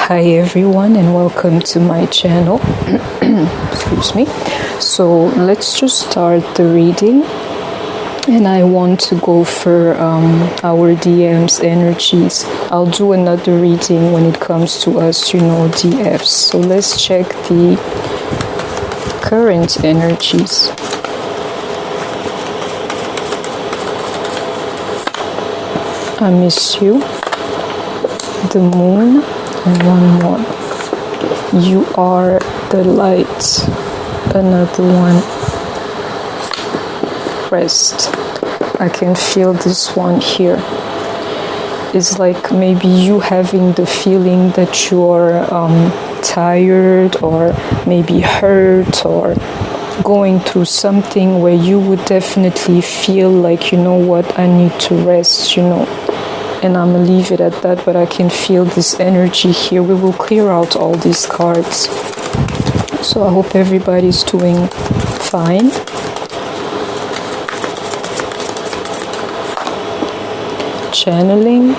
Hi everyone and welcome to my channel. Excuse me. So let's just start the reading, and I want to go for our DMs energies. I'll do another reading when it comes to us, DFs. So let's check the current energies. I miss you. The moon. And one more. You are the light. Another one. Rest. I can feel this one here. It's like maybe you having the feeling that you're tired or maybe hurt or going through something where you would definitely feel like, you know what, I need to rest, And I'm going to leave it at that, but I can feel this energy here. We will clear out all these cards. So I hope everybody's doing fine. Channeling.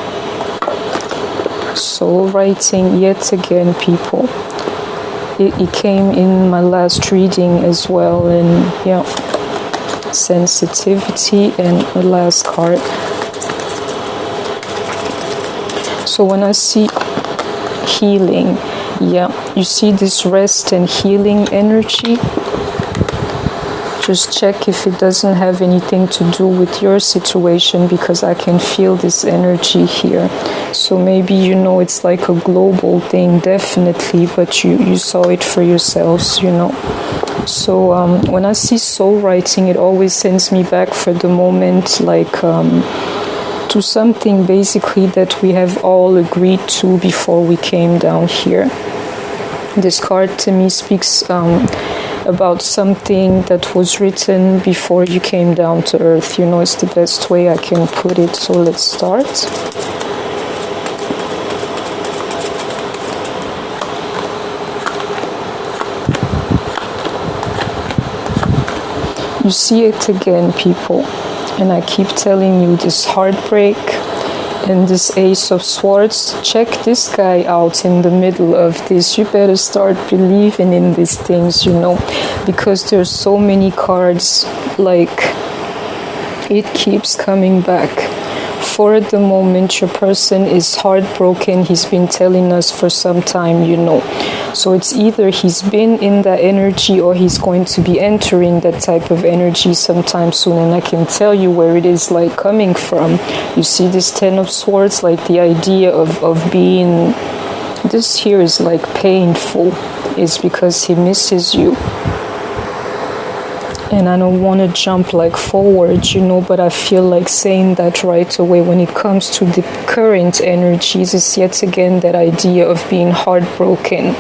Soul writing yet again, people. It came in my last reading as well. And yeah, sensitivity and the last card. So when I see healing, you see this rest and healing energy. Just check if it doesn't have anything to do with your situation, because I can feel this energy here. So maybe it's like a global thing, definitely, but you saw it for yourselves, So when I see soul writing, it always sends me back for the moment, like to something basically that we have all agreed to before we came down here. This card to me speaks about something that was written before you came down to earth. It's the best way I can put it. So let's start. You see it again, people. And I keep telling you, this heartbreak and this Ace of Swords, check this guy out in the middle of this. You better start believing in these things, because there's so many cards, like, it keeps coming back. For the moment, your person is heartbroken. He's been telling us for some time, So it's either he's been in that energy or he's going to be entering that type of energy sometime soon. And I can tell you where it is like coming from. You see this Ten of Swords, like the idea of being, this here is like painful. It's because he misses you. And I don't want to jump like forward, but I feel like saying that right away. When it comes to the current energies, it's yet again that idea of being heartbroken.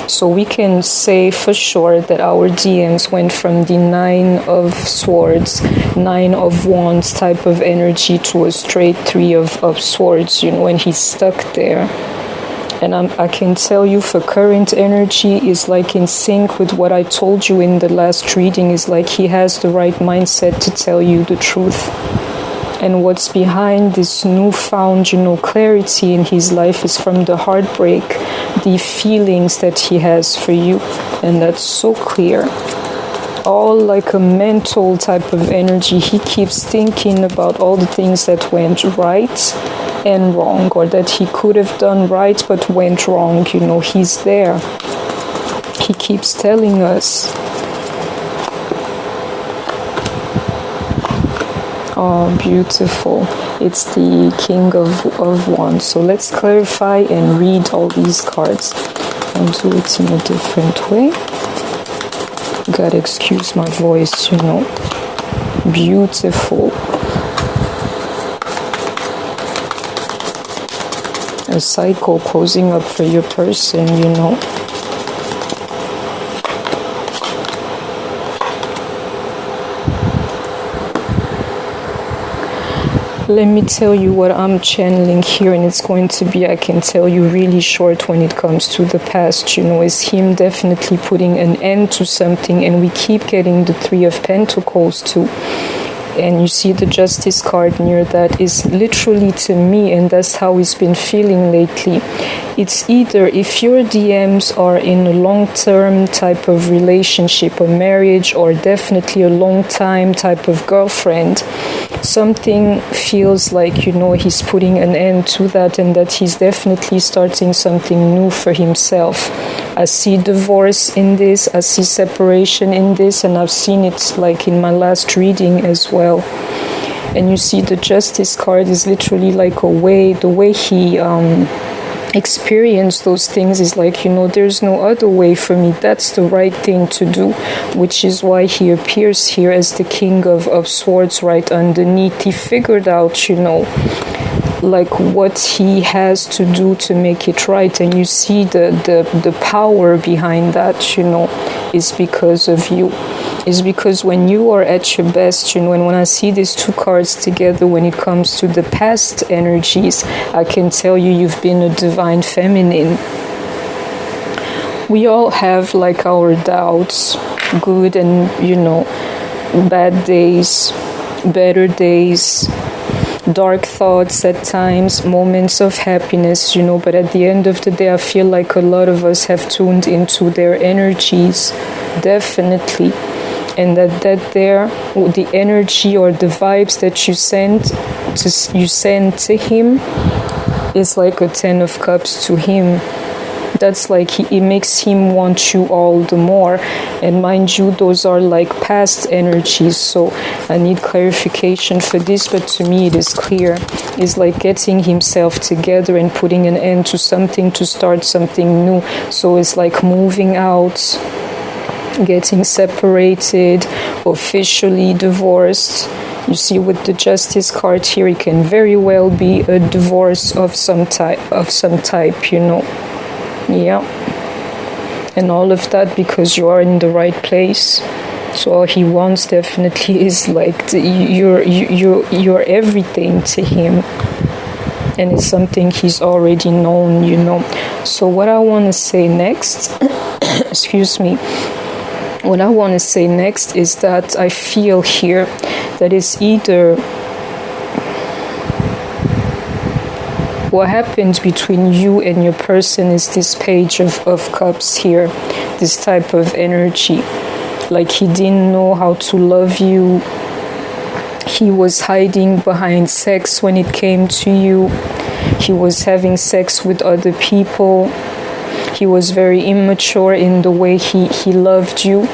So we can say for sure that our DMs went from the Nine of Swords, Nine of Wands type of energy to a straight Three of Swords, and he's stuck there. And I can tell you for current energy is like in sync with what I told you in the last reading. Is like he has the right mindset to tell you the truth. And what's behind this newfound, clarity in his life is from the heartbreak, the feelings that he has for you. And that's so clear. All like a mental type of energy. He keeps thinking about all the things that went right and wrong, or that he could have done right but went wrong. He's there. He keeps telling us. Oh, beautiful. It's the King of Wands. So let's clarify and read all these cards. I'll do it in a different way. Gotta excuse my voice, Beautiful. A cycle closing up for your person, Let me tell you what I'm channeling here, and it's going to be, I can tell you, really short when it comes to the past, is him definitely putting an end to something. And we keep getting the Three of Pentacles too. And you see the Justice card near that is literally to me, and that's how he's been feeling lately. It's either if your DMs are in a long-term type of relationship or marriage, or definitely a long-time type of girlfriend, something feels like, you know, he's putting an end to that, and that he's definitely starting something new for himself. I see divorce in this, I see separation in this, and I've seen it like in my last reading as well. And you see the Justice card is literally like the way he experience those things is like, you know, there's no other way for me, that's the right thing to do, which is why he appears here as the King of Swords right underneath. He figured out, you know, like what he has to do to make it right, and you see the power behind that, you know, is because of you. Is because when you are at your best, you know, and when I see these two cards together, when it comes to the past energies, I can tell you you've been a divine feminine. We all have like our doubts, good and, you know, bad days, better days, dark thoughts at times, moments of happiness, you know, but at the end of the day, I feel like a lot of us have tuned into their energies, definitely. And that there, the energy or the vibes that you send to him is like a 10 of Cups to him. That's like it makes him want you all the more. And mind you, those are like past energies, so I need clarification for this, but to me it is clear. It's like getting himself together and putting an end to something to start something new. So it's like moving out, getting separated, officially divorced. You see with the Justice card here, it can very well be a divorce of some type, you know. Yeah. And all of that because you are in the right place. So all he wants definitely is like you're everything to him. And it's something he's already known, you know. So what I want to say next, excuse me, what I want to say next is that I feel here that it's either what happened between you and your person is this Page of Cups here, this type of energy. Like he didn't know how to love you. He was hiding behind sex when it came to you. He was having sex with other people. He was very immature in the way he loved you.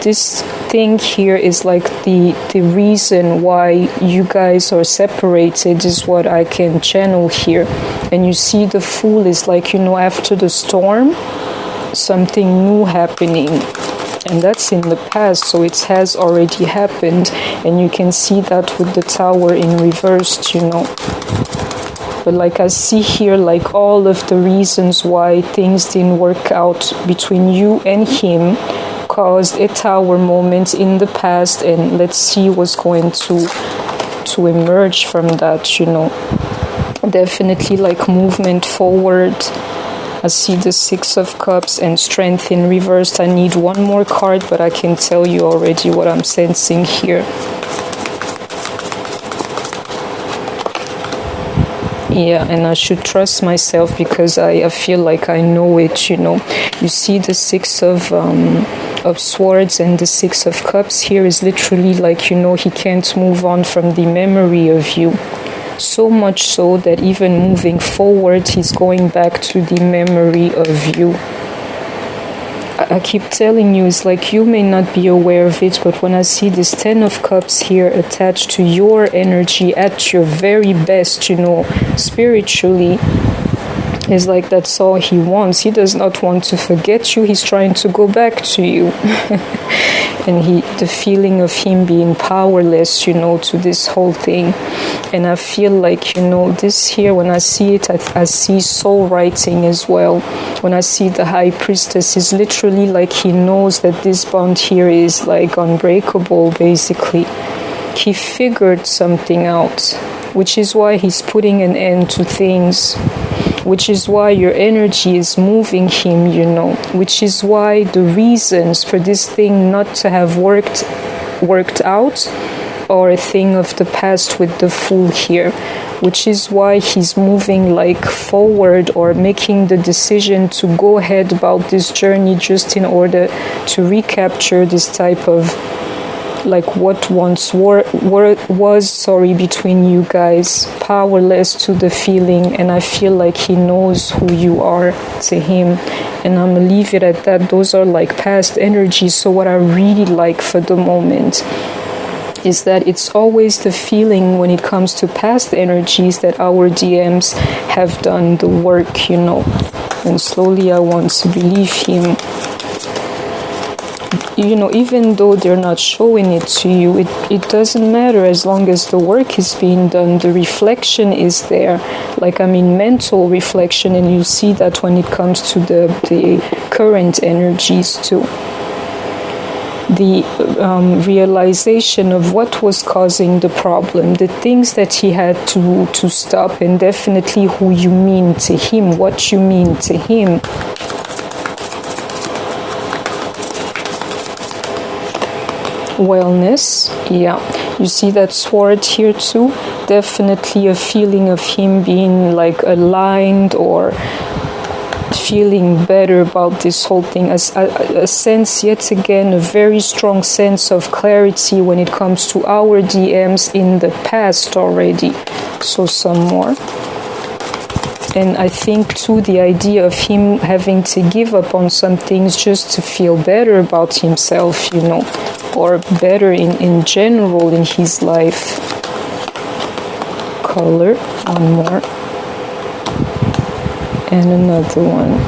This thing here is like the reason why you guys are separated is what I can channel here. And you see the Fool is like, you know, after the storm, something new happening. And that's in the past, so it has already happened. And you can see that with the Tower in reversed, you know. But like I see here, like all of the reasons why things didn't work out between you and him caused a Tower moment in the past, and let's see what's going to emerge from that, you know. Definitely like movement forward. I see the Six of Cups and Strength in reversed. I need one more card, but I can tell you already what I'm sensing here. Yeah, and I should trust myself because I feel like I know it, you know. You see the Six of Swords and the Six of Cups here is literally like, you know, he can't move on from the memory of you. So much so that even moving forward, he's going back to the memory of you. I keep telling you, it's like you may not be aware of it, but when I see this 10 of Cups here attached to your energy at your very best, you know, spiritually, it's like that's all he wants. He does not want to forget you. He's trying to go back to you. And the feeling of him being powerless, you know, to this whole thing. And I feel like, you know, this here, when I see it, I see soul writing as well. When I see the High Priestess, is literally like he knows that this bond here is like unbreakable, basically. He figured something out, which is why he's putting an end to things. Which is why your energy is moving him, you know. Which is why the reasons for this thing not to have worked out or a thing of the past with the Fool here, which is why he's moving like forward or making the decision to go ahead about this journey just in order to recapture this type of like what once was between you guys, powerless to the feeling. And I feel like he knows who you are to him, and I'm gonna leave it at that. Those are like past energies. So what I really like for the moment is that it's always the feeling when it comes to past energies that our DMs have done the work, and slowly I want to believe him. Even though they're not showing it to you, it doesn't matter as long as the work is being done. The reflection is there, mental reflection, and you see that when it comes to the current energies too. The realization of what was causing the problem, the things that he had to stop, and definitely who you mean to him, what you mean to him. Wellness, yeah, you see that sword here too. Definitely a feeling of him being like aligned or feeling better about this whole thing, as a sense, yet again, a very strong sense of clarity when it comes to our DMs in the past already. So some more. And I think too, the idea of him having to give up on some things just to feel better about himself, or better in general in his life. Color, one more. And another one.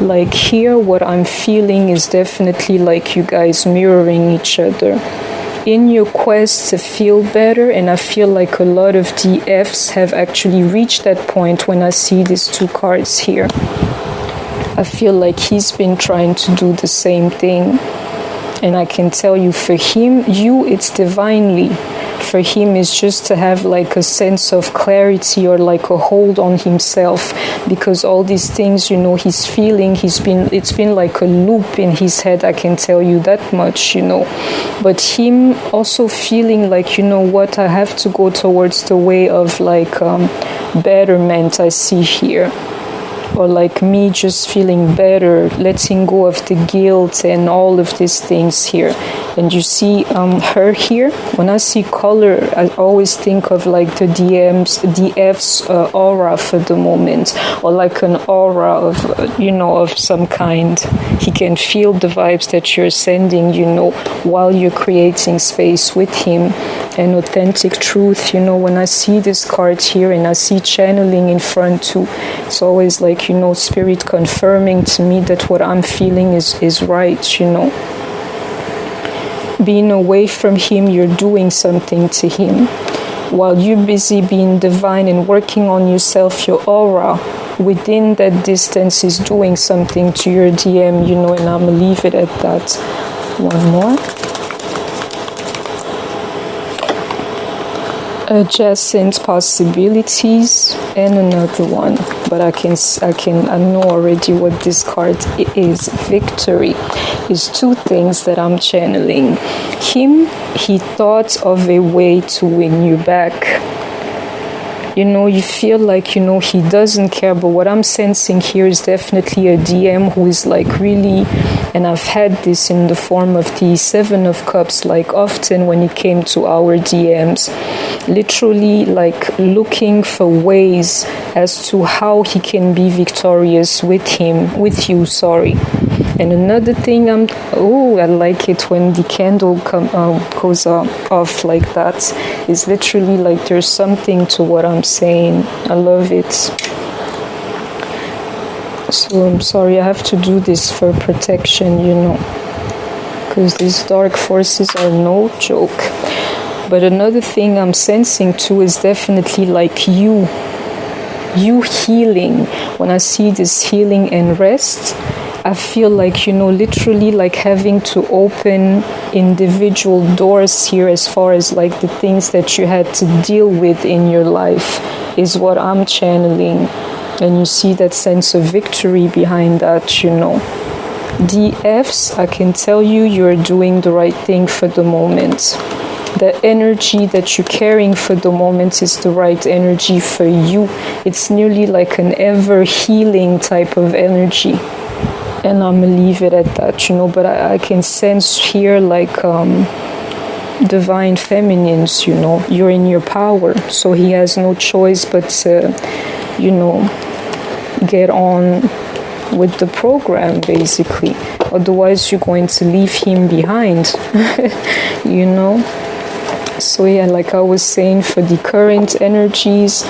Like here, what I'm feeling is definitely like you guys mirroring each other in your quest to feel better. And I feel like a lot of DFs have actually reached that point when I see these two cards here. I feel like he's been trying to do the same thing. And I can tell you, for him, it's divinely. For him, it's just to have like a sense of clarity or like a hold on himself, because all these things, he's feeling, it's been like a loop in his head, I can tell you that much, But him also feeling like, what, I have to go towards the way of like betterment I see here. Or like me just feeling better, letting go of the guilt and all of these things here. And you see her here. When I see color, I always think of like the DF's aura for the moment, or like an aura of, of some kind. He can feel the vibes that you're sending, while you're creating space with him. And authentic truth, when I see this card here and I see channeling in front too, it's always like, spirit confirming to me that what I'm feeling is right, Being away from him, you're doing something to him. While you're busy being divine and working on yourself, your aura within that distance is doing something to your DM, and I'm gonna leave it at that. One more. Adjacent possibilities, and another one, but I know already what this card is. Victory is two things that I'm channeling. He thought of a way to win you back. You feel like, he doesn't care, but what I'm sensing here is definitely a DM who is like really, and I've had this in the form of the Seven of Cups, like often when it came to our DMs, literally like looking for ways as to how he can be victorious with you. And another thing, I like it when the candle goes off like that. It's literally like there's something to what I'm saying. I love it. So I'm sorry, I have to do this for protection, because these dark forces are no joke. But another thing I'm sensing too is definitely like you healing. When I see this healing and rest, I feel like, literally like having to open individual doors here as far as like the things that you had to deal with in your life is what I'm channeling. And you see that sense of victory behind that, DFs, I can tell you, you're doing the right thing for the moment. The energy that you're carrying for the moment is the right energy for you. It's nearly like an ever healing type of energy. And I'm gonna leave it at that, you know, but I can sense here like divine feminines, you know, you're in your power. So he has no choice but to, you know, get on with the program basically. Otherwise you're going to leave him behind, you know. So yeah, like I was saying, for the current energies,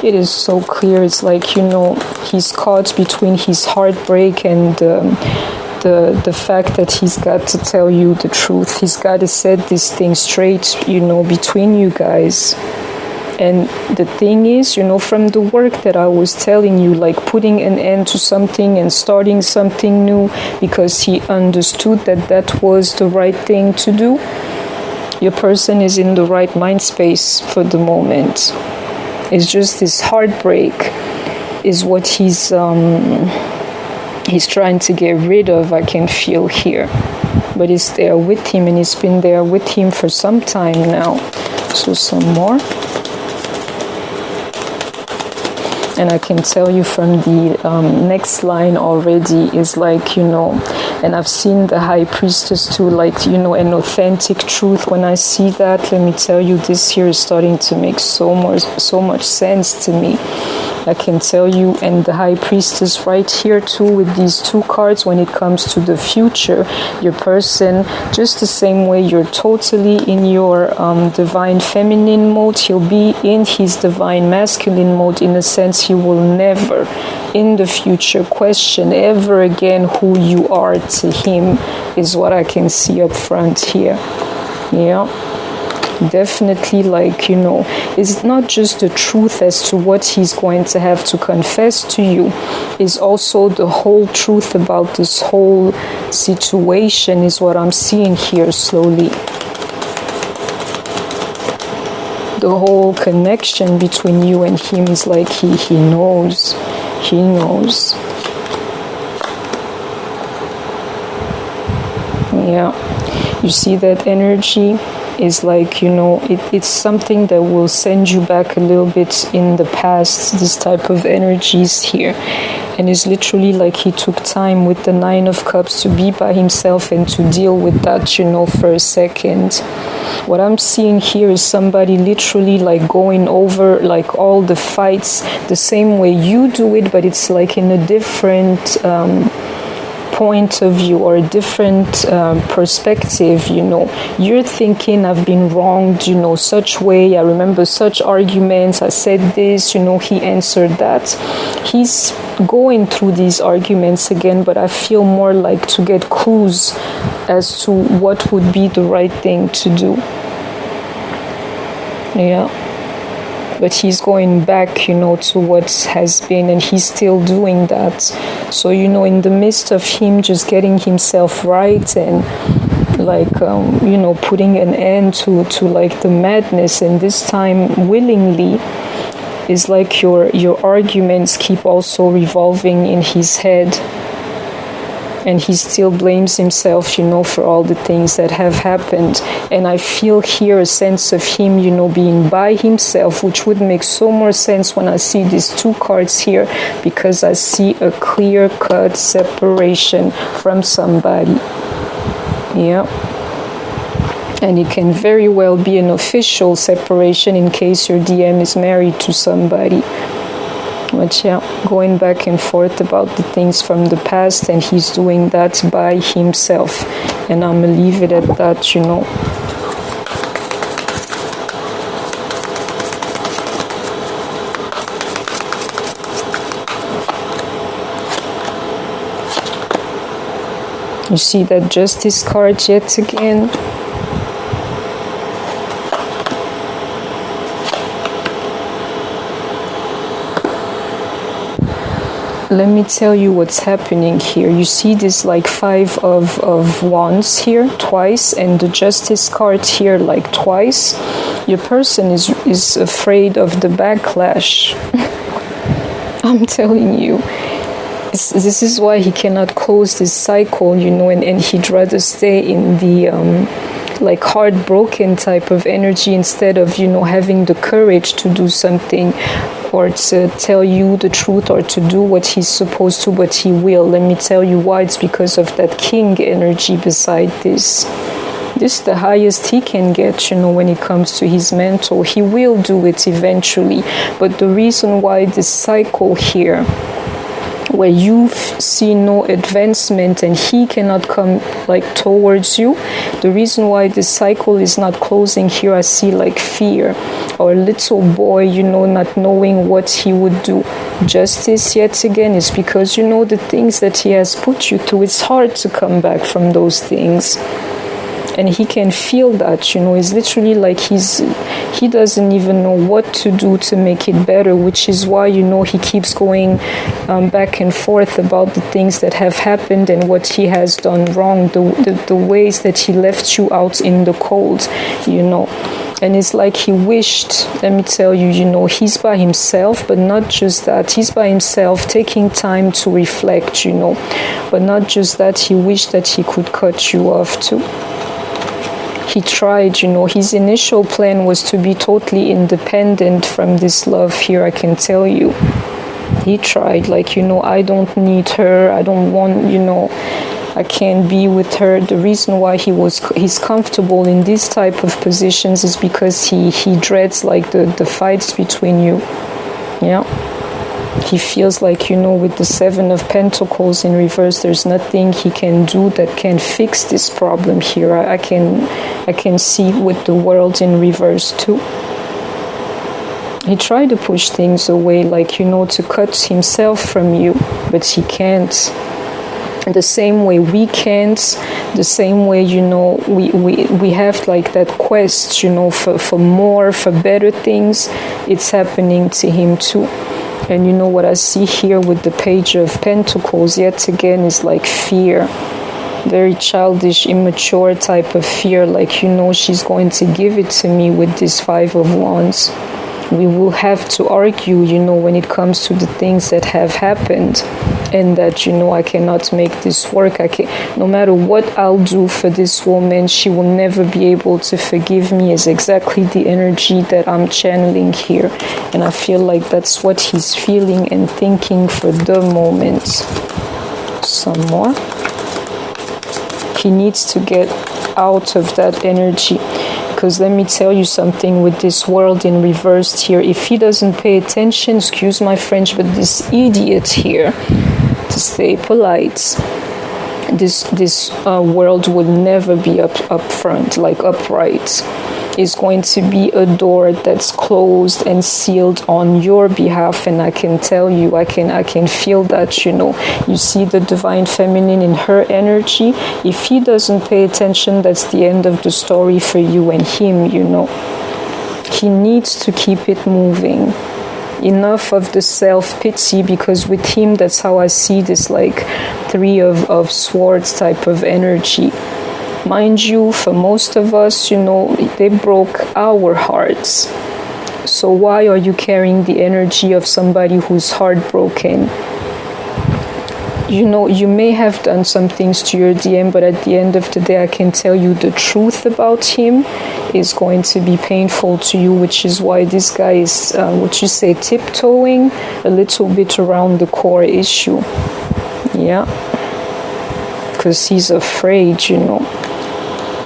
it is so clear. It's like, you know, he's caught between his heartbreak and the fact that he's got to tell you the truth. He's got to set this thing straight, you know, between you guys. And the thing is, you know, from the work that I was telling you, like putting an end to something and starting something new because he understood that that was the right thing to do. Your person is in the right mind space for the moment. It's just this heartbreak is what he's trying to get rid of, I can feel here. But it's there with him, and it's been there with him for some time now. So some more. And I can tell you from the next line already is like, you know, and I've seen the High Priestess too, like, you know, an authentic truth. When I see that, let me tell you, this here is starting to make so much sense to me. I can tell you, and the High Priestess right here too with these two cards. When it comes to the future, your person, just the same way you're totally in your divine feminine mode, he'll be in his divine masculine mode. In a sense, he will never in the future question ever again who you are to him, is what I can see up front here. Yeah, definitely, like, you know, it's not just the truth as to what he's going to have to confess to you, is also the whole truth about this whole situation, is what I'm seeing here slowly. The whole connection between you and him is like he knows. He knows. Yeah, you see that energy is like, you know, it's something that will send you back a little bit in the past, this type of energies here. And it's literally like he took time with the Nine of Cups to be by himself and to deal with that, you know, for a second. What I'm seeing here is somebody literally like going over like all the fights the same way you do it, but it's like in a different point of view or a different perspective, you know. You're thinking, I've been wronged, you know, such way, I remember such arguments, I said this, you know, he answered that. He's going through these arguments again, but I feel more like to get clues as to what would be the right thing to do. Yeah. But he's going back, you know, to what has been, and he's still doing that. So, you know, in the midst of him just getting himself right and like, you know, putting an end to like the madness, and this time willingly, is like your arguments keep also revolving in his head. And he still blames himself, you know, for all the things that have happened. And I feel here a sense of him, you know, being by himself, which would make so more sense when I see these two cards here, because I see a clear-cut separation from somebody. Yeah. And it can very well be an official separation in case your DM is married to somebody. But yeah, going back and forth about the things from the past, and he's doing that by himself. And I'm gonna leave it at that, you know. You see that Justice card yet again. Let me tell you what's happening here. You see this like Five of Wands here twice, and the Justice card here like twice. Your person is afraid of the backlash. I'm telling you. This is why he cannot close this cycle, you know, and he'd rather stay in the like heartbroken type of energy instead of, you know, having the courage to do something or to tell you the truth or to do what he's supposed to, but he will. Let me tell you why. It's because of that king energy beside this. This is the highest he can get, you know, when it comes to his mental. He will do it eventually. But the reason why this cycle here, where you see no advancement and he cannot come like towards you, the reason why this cycle is not closing here, I see like fear, or a little boy, you know, not knowing what he would do. Justice, yet again, is because, you know, the things that he has put you through, it's hard to come back from those things. And he can feel that, you know. It's literally like he doesn't even know what to do to make it better, which is why, you know, he keeps going back and forth about the things that have happened and what he has done wrong, the ways that he left you out in the cold, you know. And it's like he wished, let me tell you, you know, he's by himself, but not just that. He's by himself, taking time to reflect, you know. But not just that, he wished that he could cut you off too. He tried, you know, his initial plan was to be totally independent from this love here, I can tell you. He tried, like, you know, I don't need her, I don't want, you know, I can't be with her. The reason why he's comfortable in this type of positions is because he dreads like the fights between you. Yeah. He feels like, you know, with the 7 of Pentacles in reverse, there's nothing he can do that can fix this problem here. I can see with the World in reverse too. He tried to push things away, like, you know, to cut himself from you, but he can't. The same way we can't, the same way, you know, we have like that quest, you know, for more, for better things. It's happening to him too. And you know what I see here with the Page of Pentacles, yet again, is like fear. Very childish, immature type of fear. Like, you know, she's going to give it to me with this 5 of Wands. We will have to argue, you know, when it comes to the things that have happened. And that, you know, I cannot make this work. No matter what I'll do for this woman, she will never be able to forgive me, is exactly the energy that I'm channeling here. And I feel like that's what he's feeling and thinking for the moment. Some more. He needs to get out of that energy. Because let me tell you something with this World in reverse here. If he doesn't pay attention, excuse my French, but this idiot here, to stay polite, this World would never be up front, like upright. It's going to be a door that's closed and sealed on your behalf. And I can tell you, I can feel that, you know. You see the Divine Feminine in her energy. If he doesn't pay attention, that's the end of the story for you and him, you know. He needs to keep it moving. Enough of the self-pity, because with him, that's how I see this, like 3 of Swords type of energy. Mind you, for most of us, you know, they broke our hearts. So why are you carrying the energy of somebody who's heartbroken? You know, you may have done some things to your DM, but at the end of the day, I can tell you the truth about him is going to be painful to you, which is why this guy is, what you say, tiptoeing a little bit around the core issue. Yeah. Because he's afraid, you know.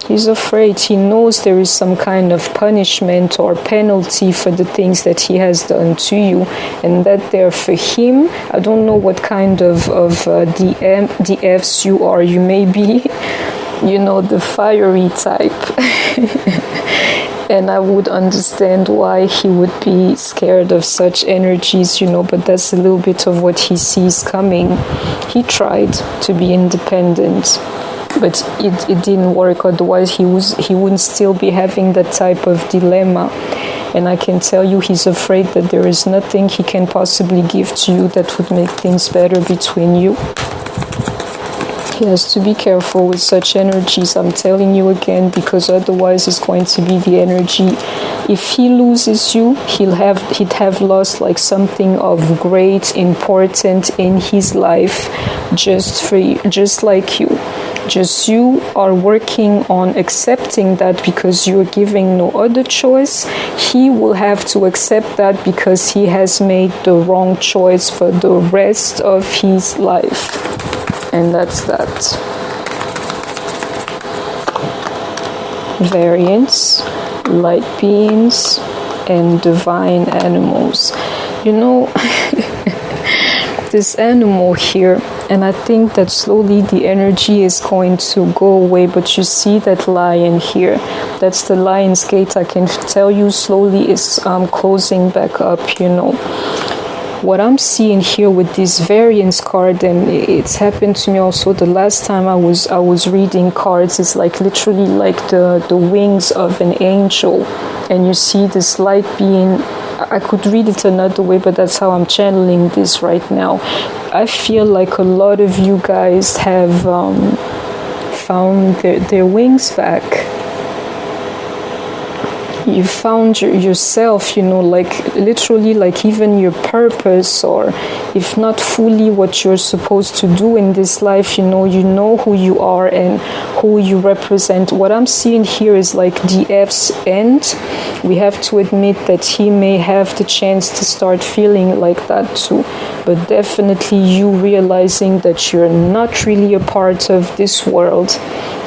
He's afraid. He knows there is some kind of punishment or penalty for the things that he has done to you, and that there for him, I don't know what kind of DFs you are. You may be, you know, the fiery type. And I would understand why he would be scared of such energies, you know, but that's a little bit of what he sees coming. He tried to be independent, but it didn't work. Otherwise, he wouldn't still be having that type of dilemma. And I can tell you, he's afraid that there is nothing he can possibly give to you that would make things better between you. He has to be careful with such energies, I'm telling you again, because otherwise it's going to be the energy. If he loses you, he'd have lost like something of great importance in his life just for you, just like you. Just you are working on accepting that because you're giving no other choice. He will have to accept that because he has made the wrong choice for the rest of his life. And that's that. Variants, light beings, and divine animals. You know, this animal here, and I think that slowly the energy is going to go away, but you see that lion here, that's the lion's gate. I can tell you slowly is closing back up, you know. What I'm seeing here with this variance card, and it's happened to me also the last time I was reading cards, it's like literally like the wings of an angel, and you see this light being. I could read it another way, but that's how I'm channeling this right now. I feel like a lot of you guys have found their wings back. You found yourself, you know, like literally like even your purpose, or if not fully what you're supposed to do in this life, you know who you are and who you represent. What I'm seeing here is like DF's end. We have to admit that he may have the chance to start feeling like that too, but definitely you realizing that you're not really a part of this world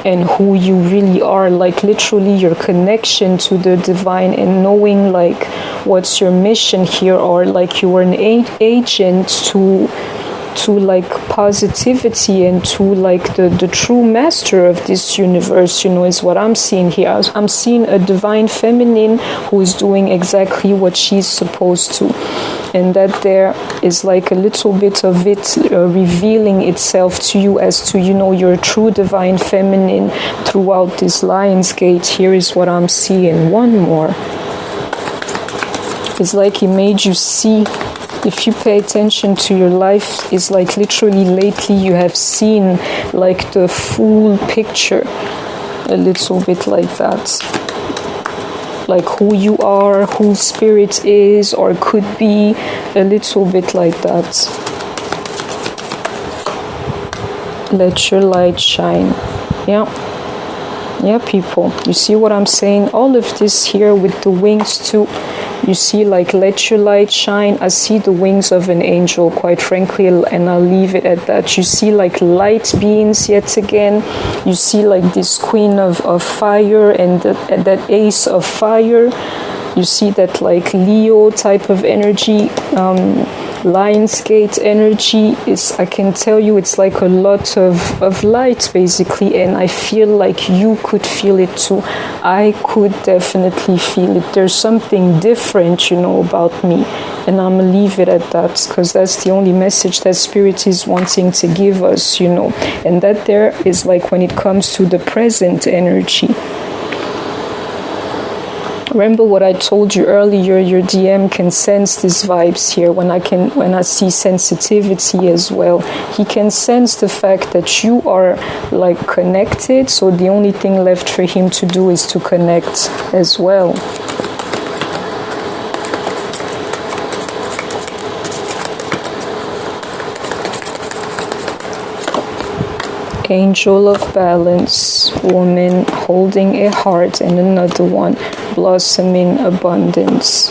and who you really are, like literally your connection to the divine, and knowing like what's your mission here, or like you are an agent to like positivity and to like the true master of this universe, you know, is what I'm seeing here. I'm seeing a divine feminine who is doing exactly what she's supposed to, and that there is like a little bit of it revealing itself to you as to, you know, your true divine feminine throughout this lion's gate. Here is what I'm seeing. One more. It's like he made you see. If you pay attention to your life, it's like literally lately you have seen like the full picture, a little bit like that. Like who you are, who spirit is or could be, a little bit like that. Let your light shine. Yeah, people, you see what I'm saying? All of this here with the wings too. You see, like, let your light shine. I see the wings of an angel, quite frankly, and I'll leave it at that. You see, like, light beings yet again. You see, like, this queen of fire and that ace of fire. You see that, like, Leo type of energy, Lionsgate energy is, I can tell you, it's like a lot of light basically, and I feel like you could feel it too. I could definitely feel it. There's something different, you know, about me, and I'm gonna leave it at that, because that's the only message that Spirit is wanting to give us, you know, and that there is like when it comes to the present energy. Remember what I told you earlier, your DM can sense these vibes here. When I see sensitivity as well, he can sense the fact that you are like connected, so the only thing left for him to do is to connect as well. Angel of balance, woman holding a heart, and another one, blossoming abundance.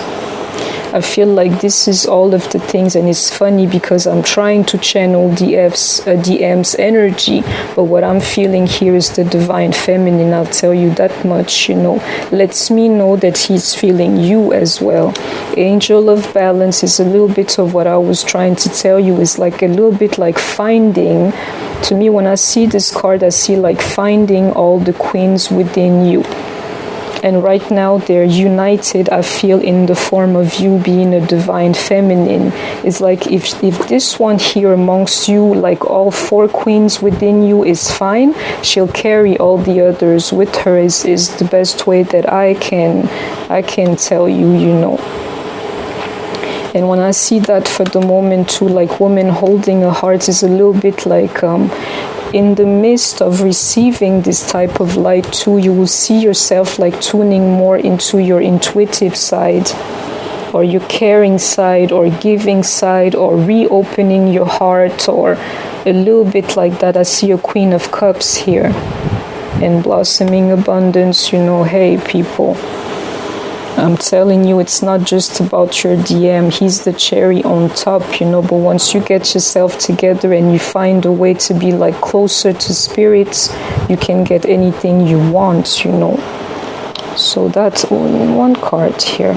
I feel like this is all of the things, and it's funny because I'm trying to channel DM's energy, but what I'm feeling here is the divine feminine. I'll tell you that much, you know. Lets me know that he's feeling you as well. Angel of balance is a little bit of what I was trying to tell you, is like a little bit like finding. To me, when I see this card, I see like finding all the queens within you. And right now they're united, I feel, in the form of you being a divine feminine. It's like if this one here amongst you, like all 4 queens within you, is fine, she'll carry all the others with her, is the best way that I can tell you, you know. And when I see that for the moment too, like woman holding a heart is a little bit like in the midst of receiving this type of light too, you will see yourself like tuning more into your intuitive side, or your caring side, or giving side, or reopening your heart, or a little bit like that. I see a Queen of Cups here, and blossoming abundance. You know, hey people, I'm telling you, it's not just about your DM. He's the cherry on top, you know, but once you get yourself together and you find a way to be like closer to spirits, you can get anything you want, you know. So that's one card here,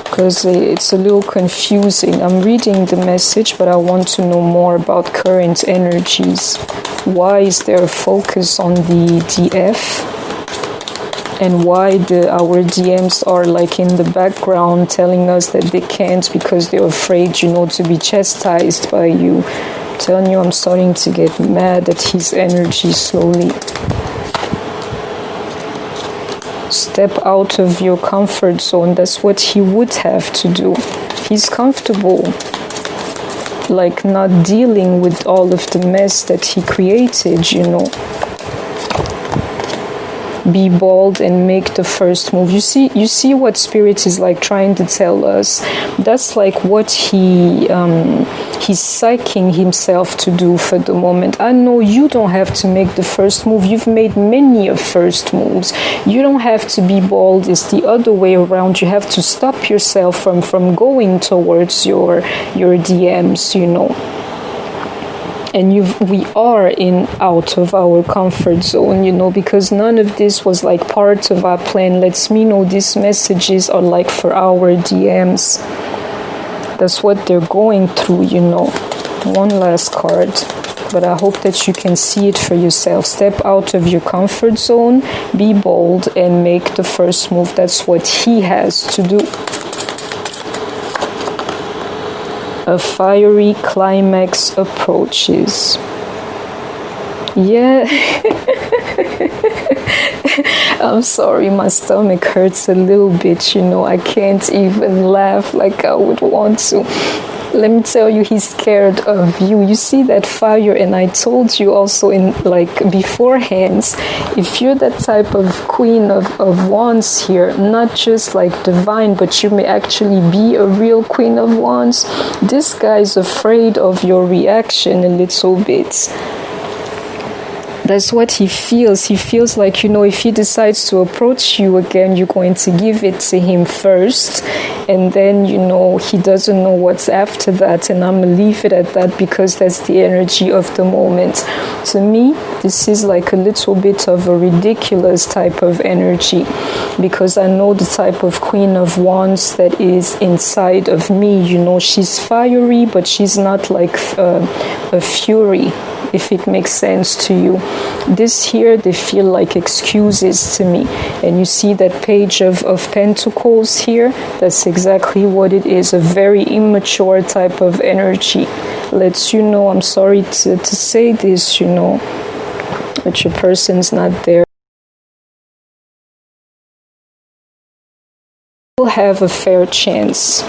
because it's a little confusing. I'm reading the message, but I want to know more about current energies. Why is there a focus on the DF? And why our DMs are like in the background telling us that they can't because they're afraid, you know, to be chastised by you. I'm telling you, I'm starting to get mad at his energy slowly. Step out of your comfort zone. That's what he would have to do. He's comfortable, like not dealing with all of the mess that he created, you know. Be bold and make the first move. You see what Spirit is like trying to tell us. That's like what he's psyching himself to do for the moment. I know you don't have to make the first move. You've made many of first moves. You don't have to be bold. It's the other way around. You have to stop yourself from going towards your DMs, you know. And we are out of our comfort zone, you know, because none of this was like part of our plan. Lets me know these messages are like for our DMs. That's what they're going through, you know. One last card, but I hope that you can see it for yourself. Step out of your comfort zone, be bold, and make the first move. That's what he has to do. A fiery climax approaches. Yeah. I'm sorry, my stomach hurts a little bit, you know. I can't even laugh like I would want to. Let me tell you, he's scared of you. You see that fire, and I told you also in like beforehand, if you're that type of Queen of Wands here, not just like divine, but you may actually be a real Queen of Wands, this guy's afraid of your reaction a little bit. That's what he feels. He feels like, you know, if he decides to approach you again, you're going to give it to him first. And then, you know, he doesn't know what's after that. And I'm going to leave it at that because that's the energy of the moment. To me, this is like a little bit of a ridiculous type of energy, because I know the type of Queen of Wands that is inside of me. You know, she's fiery, but she's not like a fury, if it makes sense to you. This here, they feel like excuses to me. And you see that Page of Pentacles here? That's exactly what it is. A very immature type of energy. Lets you know, I'm sorry to say this, you know, but your person's not there. He will have a fair chance.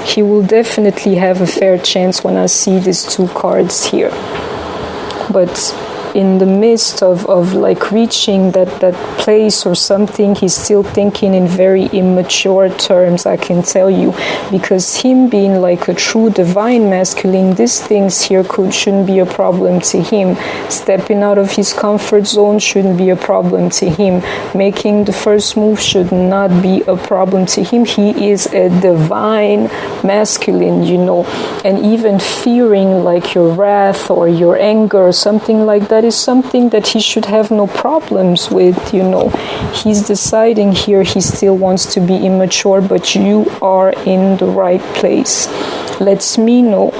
He will definitely have a fair chance when I see these two cards here. But in the midst of like reaching that place or something, he's still thinking in very immature terms, I can tell you, because him being like a true divine masculine, these things here shouldn't be a problem to him. Stepping out of his comfort zone shouldn't be a problem to him. Making the first move should not be a problem to him. He is a divine masculine, you know, and even fearing like your wrath or your anger or something like that is something that he should have no problems with, you know. He's deciding here he still wants to be immature, but you are in the right place. Lets me know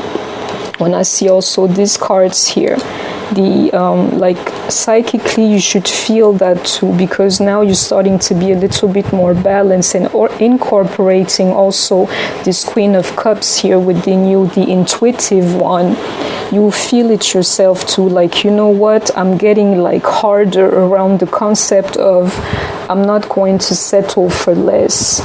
when I see also these cards here, the like psychically you should feel that too, because now you're starting to be a little bit more balanced and or incorporating also this Queen of Cups here within you, the intuitive one. You feel it yourself too, like, you know what, I'm getting like harder around the concept of I'm not going to settle for less.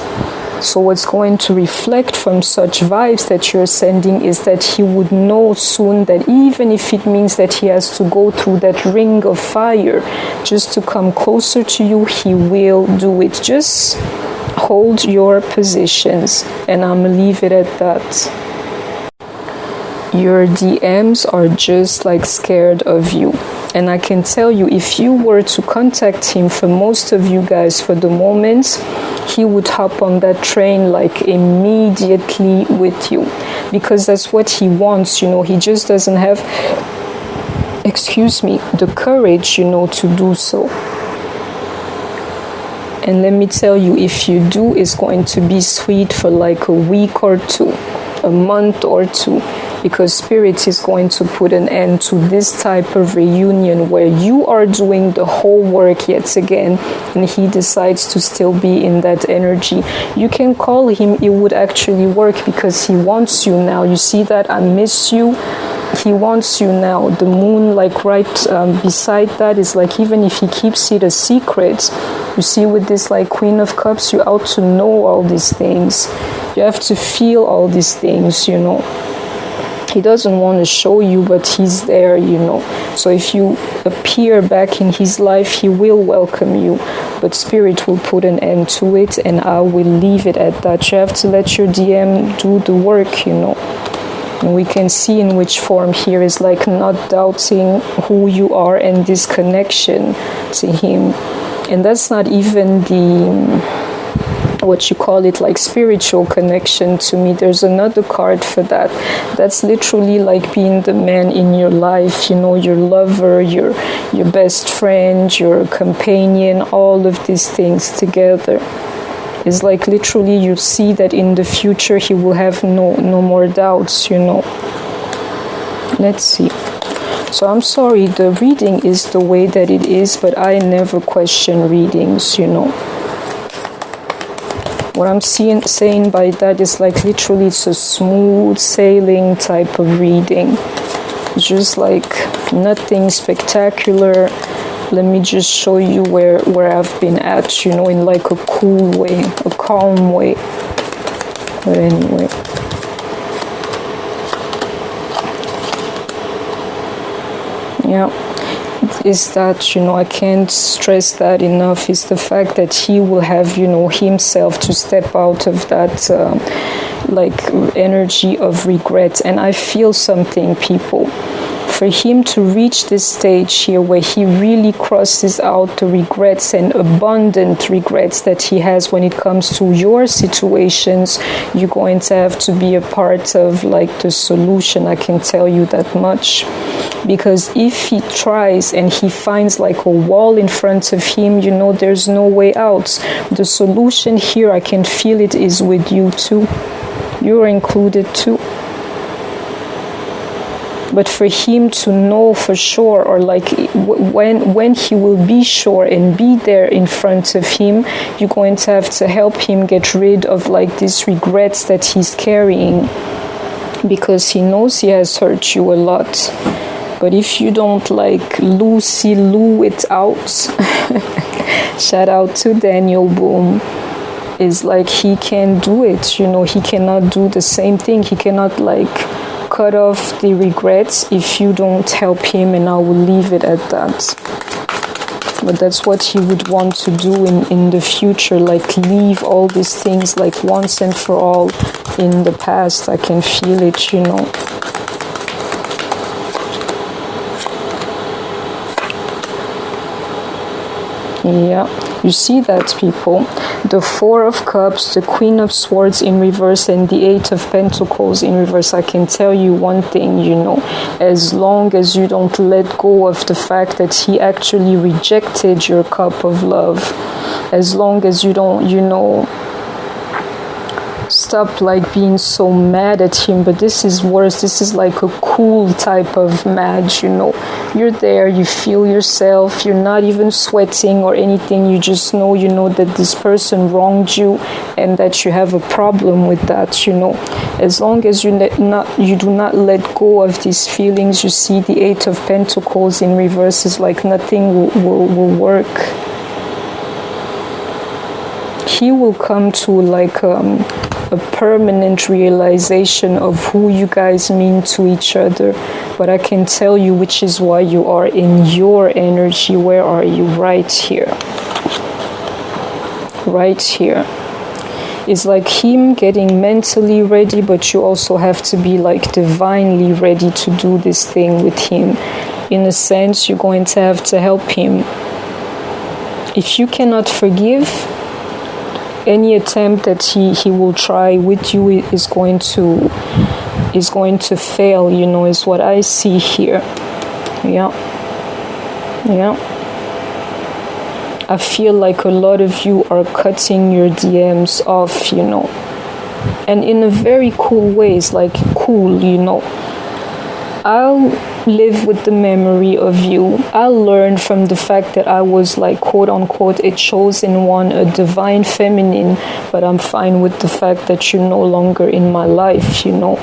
So what's going to reflect from such vibes that you're sending is that he would know soon that even if it means that he has to go through that ring of fire just to come closer to you, he will do it. Just hold your positions, and I'm gonna leave it at that. Your DMs are just like scared of you. And I can tell you, if you were to contact him, for most of you guys, for the moment, he would hop on that train like immediately with you. Because that's what he wants, you know. He just doesn't have, the courage, you know, to do so. And let me tell you, if you do, it's going to be sweet for like a week or two, a month or two. Because Spirit is going to put an end to this type of reunion where you are doing the whole work yet again and he decides to still be in that energy. You can call him, it would actually work because he wants you now. You see that? I miss you. He wants you now. The moon, like right beside that, is like, even if he keeps it a secret, you see with this like Queen of Cups, you ought to know all these things. You have to feel all these things, you know. He doesn't want to show you, but he's there, you know. So if you appear back in his life, he will welcome you. But Spirit will put an end to it, and I will leave it at that. You have to let your DM do the work, you know. And we can see in which form here is like not doubting who you are and this connection to him. And that's not even the what you call it, like spiritual connection to me. There's another card for that. That's literally like being the man in your life, you know, your lover, your best friend, your companion, all of these things together. It's like literally you see that in the future he will have no more doubts, you know. Let's see. So I'm sorry, the reading is the way that it is, but I never question readings, you know. What I'm saying by that is like literally it's a smooth sailing type of reading. It's just like nothing spectacular. Let me just show you where I've been at, you know, in like a cool way, a calm way. But anyway. Yeah. Is that, you know, I can't stress that enough, is the fact that he will have, you know, himself to step out of that like energy of regret. And I feel something, people. For him to reach this stage here where he really crosses out the regrets and abundant regrets that he has when it comes to your situations, you're going to have to be a part of like the solution. I can tell you that much. Because if he tries and he finds like a wall in front of him, you know, there's no way out. The solution here, I can feel it, is with you too. You're included too. But for him to know for sure, or like when he will be sure and be there in front of him, you're going to have to help him get rid of like these regrets that he's carrying, because he knows he has hurt you a lot. But if you don't like Lucy Lou it out, shout out to Daniel Boom, is like he can't do it, you know, he cannot do the same thing. He cannot like cut off the regrets if you don't help him, and I will leave it at that. But that's what he would want to do in the future, like leave all these things like once and for all in the past. I can feel it, you know. Yeah, you see that, people. The Four of Cups, the Queen of Swords in reverse, and the Eight of Pentacles in reverse. I can tell you one thing, you know, as long as you don't let go of the fact that he actually rejected your cup of love, as long as you don't, you know, stop like being so mad at him. But this is worse. This is like a cool type of mad, you know. You're there, you feel yourself, you're not even sweating or anything. You just know, you know, that this person wronged you and that you have a problem with that, you know. As long as you do not let go of these feelings, you see the Eight of Pentacles in reverse is like nothing will work. he will come to like a permanent realization of who you guys mean to each other. But I can tell you which is why you are in your energy. Where are you? Right here. Right here. It's like him getting mentally ready, but you also have to be like divinely ready to do this thing with him. In a sense, you're going to have to help him. If you cannot forgive, any attempt that he will try with you is going to fail, you know, is what I see here. Yeah. I feel like a lot of you are cutting your DMs off, you know, and in a very cool way. It's like cool, you know. I'll live with the memory of you. I'll learn from the fact that I was like quote unquote a chosen one, a divine feminine, but I'm fine with the fact that you're no longer in my life, you know.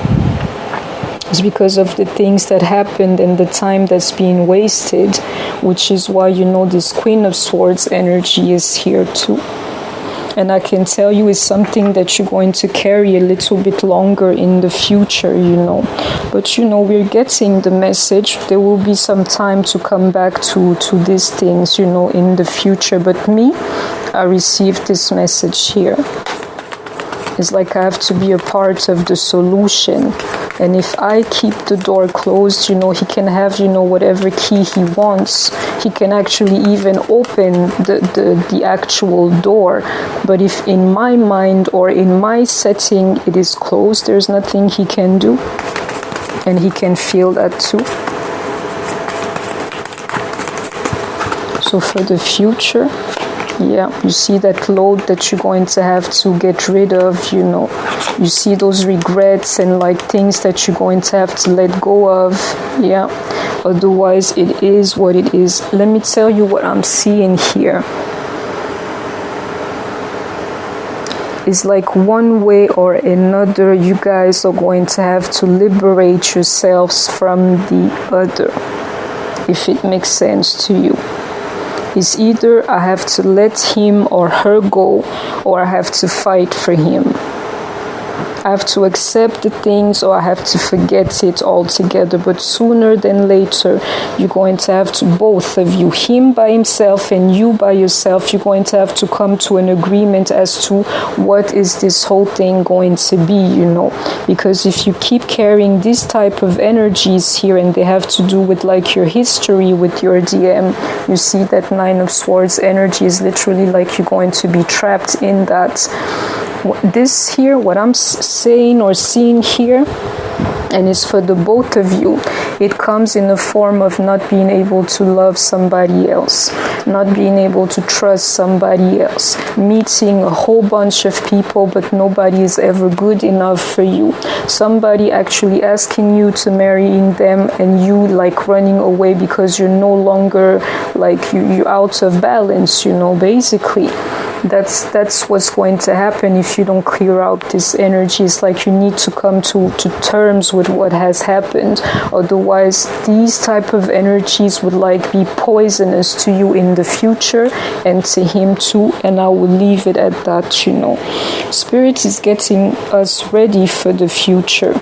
It's because of the things that happened and the time that's being wasted, which is why, you know, this Queen of Swords energy is here too. And I can tell you it's something that you're going to carry a little bit longer in the future, you know. But, you know, we're getting the message. There will be some time to come back to these things, you know, in the future. But me, I received this message here. It's like I have to be a part of the solution. And if I keep the door closed, you know, he can have, you know, whatever key he wants. He can actually even open the actual door. But if in my mind or in my setting it is closed, there's nothing he can do. And he can feel that too. So for the future, yeah, you see that load that you're going to have to get rid of, you know. You see those regrets and like things that you're going to have to let go of, yeah. Otherwise, it is what it is. Let me tell you what I'm seeing here. It's like one way or another, you guys are going to have to liberate yourselves from the other, if it makes sense to you. It's either I have to let him or her go, or I have to fight for him. I have to accept the things, or I have to forget it altogether. But sooner than later, you're going to have to, both of you, him by himself and you by yourself, you're going to have to come to an agreement as to what is this whole thing going to be, you know. Because if you keep carrying this type of energies here, and they have to do with like your history with your DM, you see that Nine of Swords energy is literally like you're going to be trapped in that. This here, what I'm saying or seeing here, and it's for the both of you, it comes in the form of not being able to love somebody else, not being able to trust somebody else, meeting a whole bunch of people, but nobody is ever good enough for you. Somebody actually asking you to marry them, and you like running away because you're no longer like you're out of balance, you know, basically. That's what's going to happen if you don't clear out this energy. It's like you need to come to terms with what has happened. Otherwise, these type of energies would like be poisonous to you in the future, and to him too. And I will leave it at that, you know. Spirit is getting us ready for the future.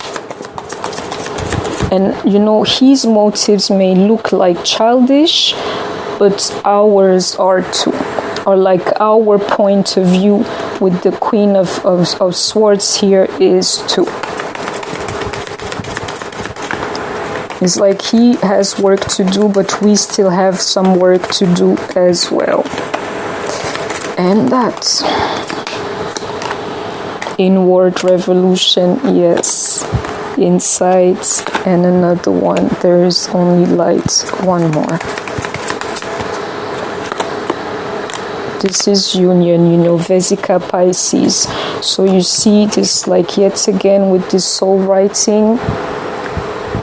And, you know, his motives may look like childish, but ours are too. Or like our point of view with the Queen of Swords here is too. It's like he has work to do, but we still have some work to do as well. And that's inward revolution, yes. Insights, and another one. There is only light. One more. This is union, you know, Vesica Pisces. So you see this like yet again with this soul writing.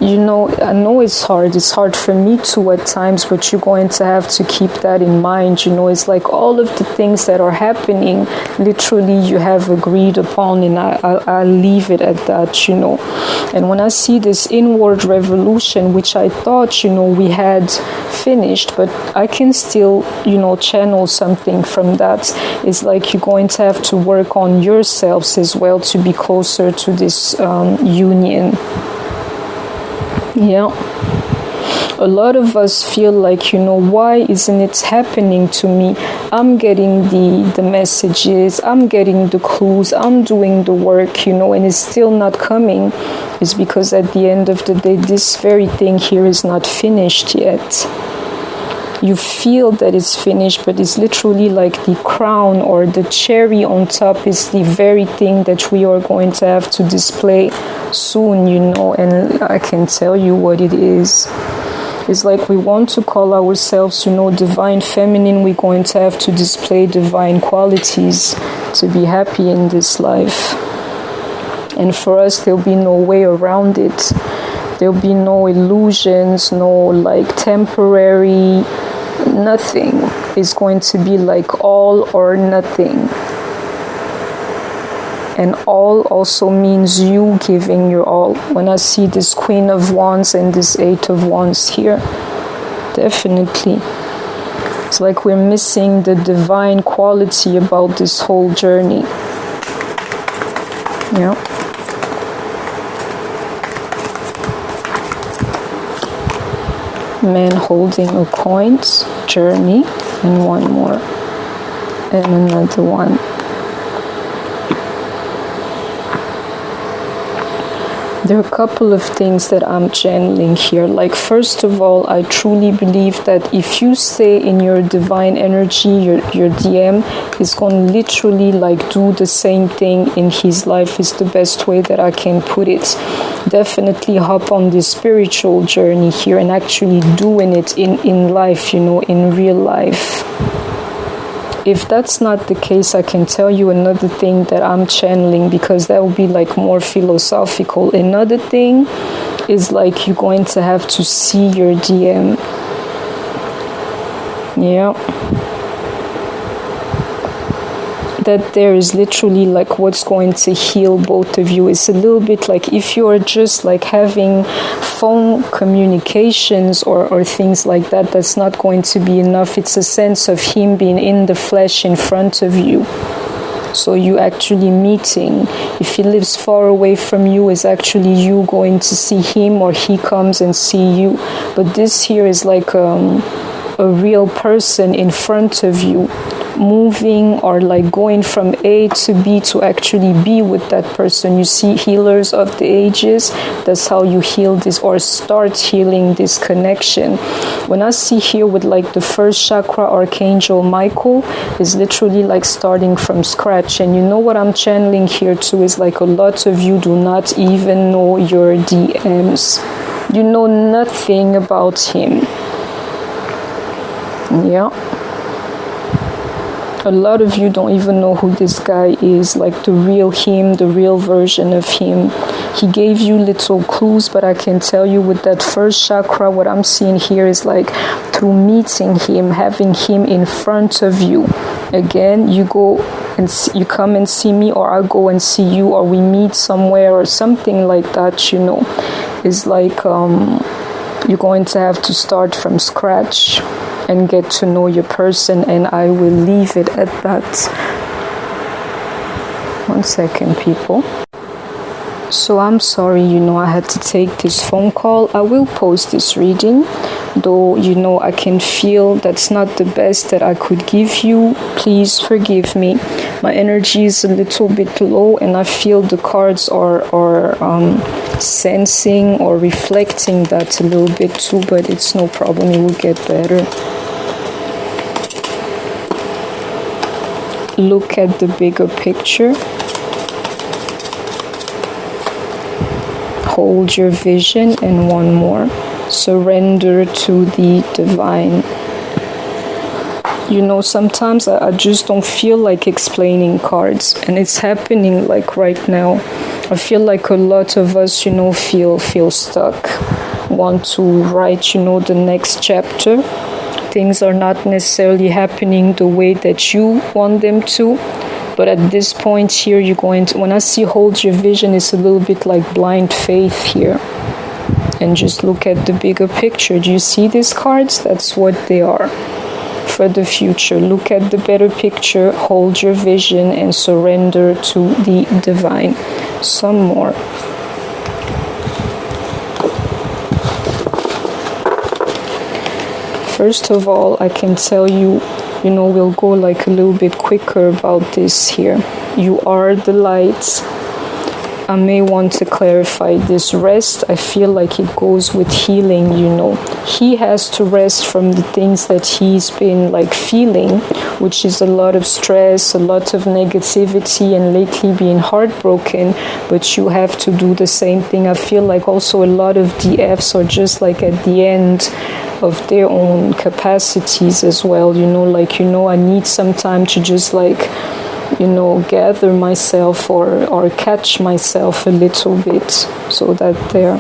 You know, I know it's hard for me too at times, but you're going to have to keep that in mind. You know, it's like all of the things that are happening, literally you have agreed upon, and I leave it at that, you know. And when I see this inward revolution, which I thought, you know, we had finished, but I can still, you know, channel something from that. It's like you're going to have to work on yourselves as well to be closer to this union. Yeah, a lot of us feel like, you know, why isn't it happening to me? I'm getting the messages, I'm getting the clues, I'm doing the work, you know, and it's still not coming. It's because at the end of the day, this very thing here is not finished yet. You feel that it's finished, but it's literally like the crown or the cherry on top is the very thing that we are going to have to display soon, you know, and I can tell you what it is. It's like we want to call ourselves, you know, divine feminine. We're going to have to display divine qualities to be happy in this life. And for us, there'll be no way around it. There'll be no illusions, no like temporary, nothing. It's going to be like all or nothing. And all also means you giving your all. When I see this Queen of Wands and this Eight of Wands here, definitely. It's like we're missing the divine quality about this whole journey. Yeah. Man holding a coin, journey, and one more. And another one. There are a couple of things that I'm channeling here. Like, first of all, I truly believe that if you stay in your divine energy, your DM is going to literally like do the same thing in his life, is the best way that I can put it. Definitely hop on this spiritual journey here and actually doing it in life, you know, in real life. If that's not the case, I can tell you another thing that I'm channeling, because that will be like more philosophical. Another thing is like you're going to have to see your DM. Yeah. That there is literally like what's going to heal both of you. It's a little bit like if you are just like having phone communications or things like that, that's not going to be enough. It's a sense of him being in the flesh in front of you. So you actually meeting. If he lives far away from you, is actually you going to see him, or he comes and see you. But this here is like a real person in front of you, moving or like going from A to B to actually be with that person. You see healers of the ages, that's how you heal this or start healing this connection. When I see here with like the first chakra, Archangel Michael is literally like starting from scratch. And you know what I'm channeling here too is like a lot of you do not even know your DMs. You know nothing about him. Yeah. A lot of you don't even know who this guy is, like the real him, the real version of him. He gave you little clues, but I can tell you with that first chakra, what I'm seeing here is like through meeting him, having him in front of you. Again, you go and you come and see me, or I'll go and see you, or we meet somewhere or something like that, you know. It's like you're going to have to start from scratch and get to know your person, and I will leave it at that. 1 second, people. So I'm sorry, you know, I had to take this phone call. I will post this reading, though, you know, I can feel that's not the best that I could give you. Please forgive me. My energy is a little bit low, and I feel the cards are sensing or reflecting that a little bit too, but it's no problem. It will get better. Look at the bigger picture. Hold your vision, and one more. Surrender to the divine. You know, sometimes I just don't feel like explaining cards, and it's happening like right now. I feel like a lot of us, feel stuck, want to write, the next chapter. Things are not necessarily happening the way that you want them to. But at this point here, you're going to, when I see hold your vision, it's a little bit like blind faith here. And just look at the bigger picture. Do you see these cards? That's what they are for the future. Look at the better picture, hold your vision, and surrender to the divine. Some more. First of all, I can tell you, we'll go like a little bit quicker about this here. You are the light. I may want to clarify this. Rest, I feel like it goes with healing, He has to rest from the things that he's been like feeling, which is a lot of stress, a lot of negativity, and lately being heartbroken. But you have to do the same thing. I feel like also a lot of DFs are just like at the end of their own capacities as well, I need some time to just like gather myself or catch myself a little bit, so that there.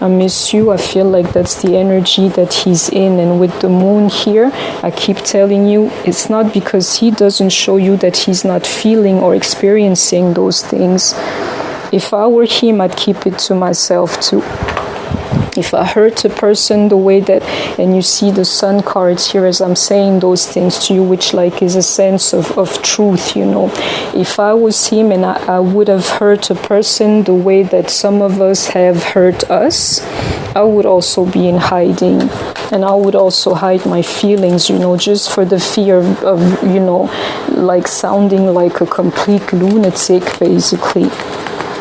I miss you. I feel like that's the energy that he's in. And with the moon here, I keep telling you, it's not because he doesn't show you that he's not feeling or experiencing those things. If I were him, I'd keep it to myself too. If I hurt a person the way that, and you see the sun cards here as I'm saying those things to you, which like is a sense of truth, If I was him and I would have hurt a person the way that some of us have hurt us, I would also be in hiding. And I would also hide my feelings, just for the fear of like sounding like a complete lunatic, basically.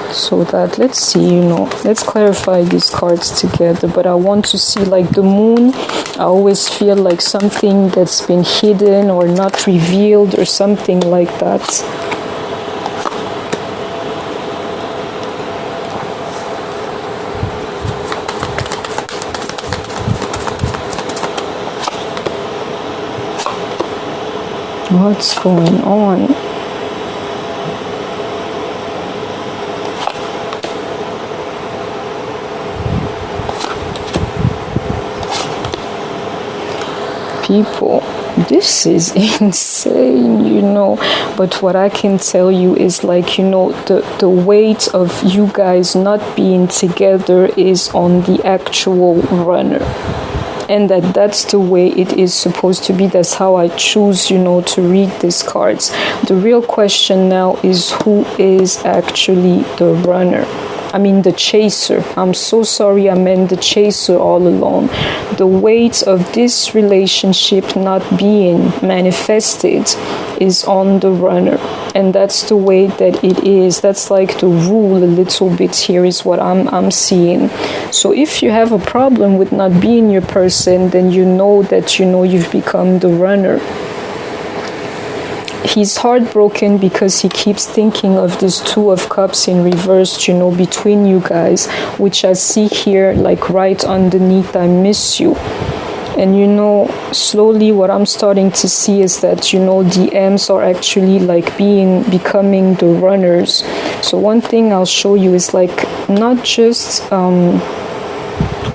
So that, let's see, let's clarify these cards together. But I want to see like the moon. I always feel like something that's been hidden or not revealed or something like that. What's going on? People, this is insane, but what I can tell you is like, the weight of you guys not being together is on the actual runner, and that's the way it is supposed to be. That's how I choose, to read these cards. The real question now is, who is actually the runner? I mean the chaser. I'm so sorry, I meant the chaser all along. The weight of this relationship not being manifested is on the runner. And that's the way that it is. That's like the rule a little bit here is what I'm seeing. So if you have a problem with not being your person, then you know that you've become the runner. He's heartbroken because he keeps thinking of this Two of Cups in reverse, between you guys, which I see here, like right underneath, I miss you. And slowly what I'm starting to see is that, the M's are actually like becoming the runners. So one thing I'll show you is like, not just,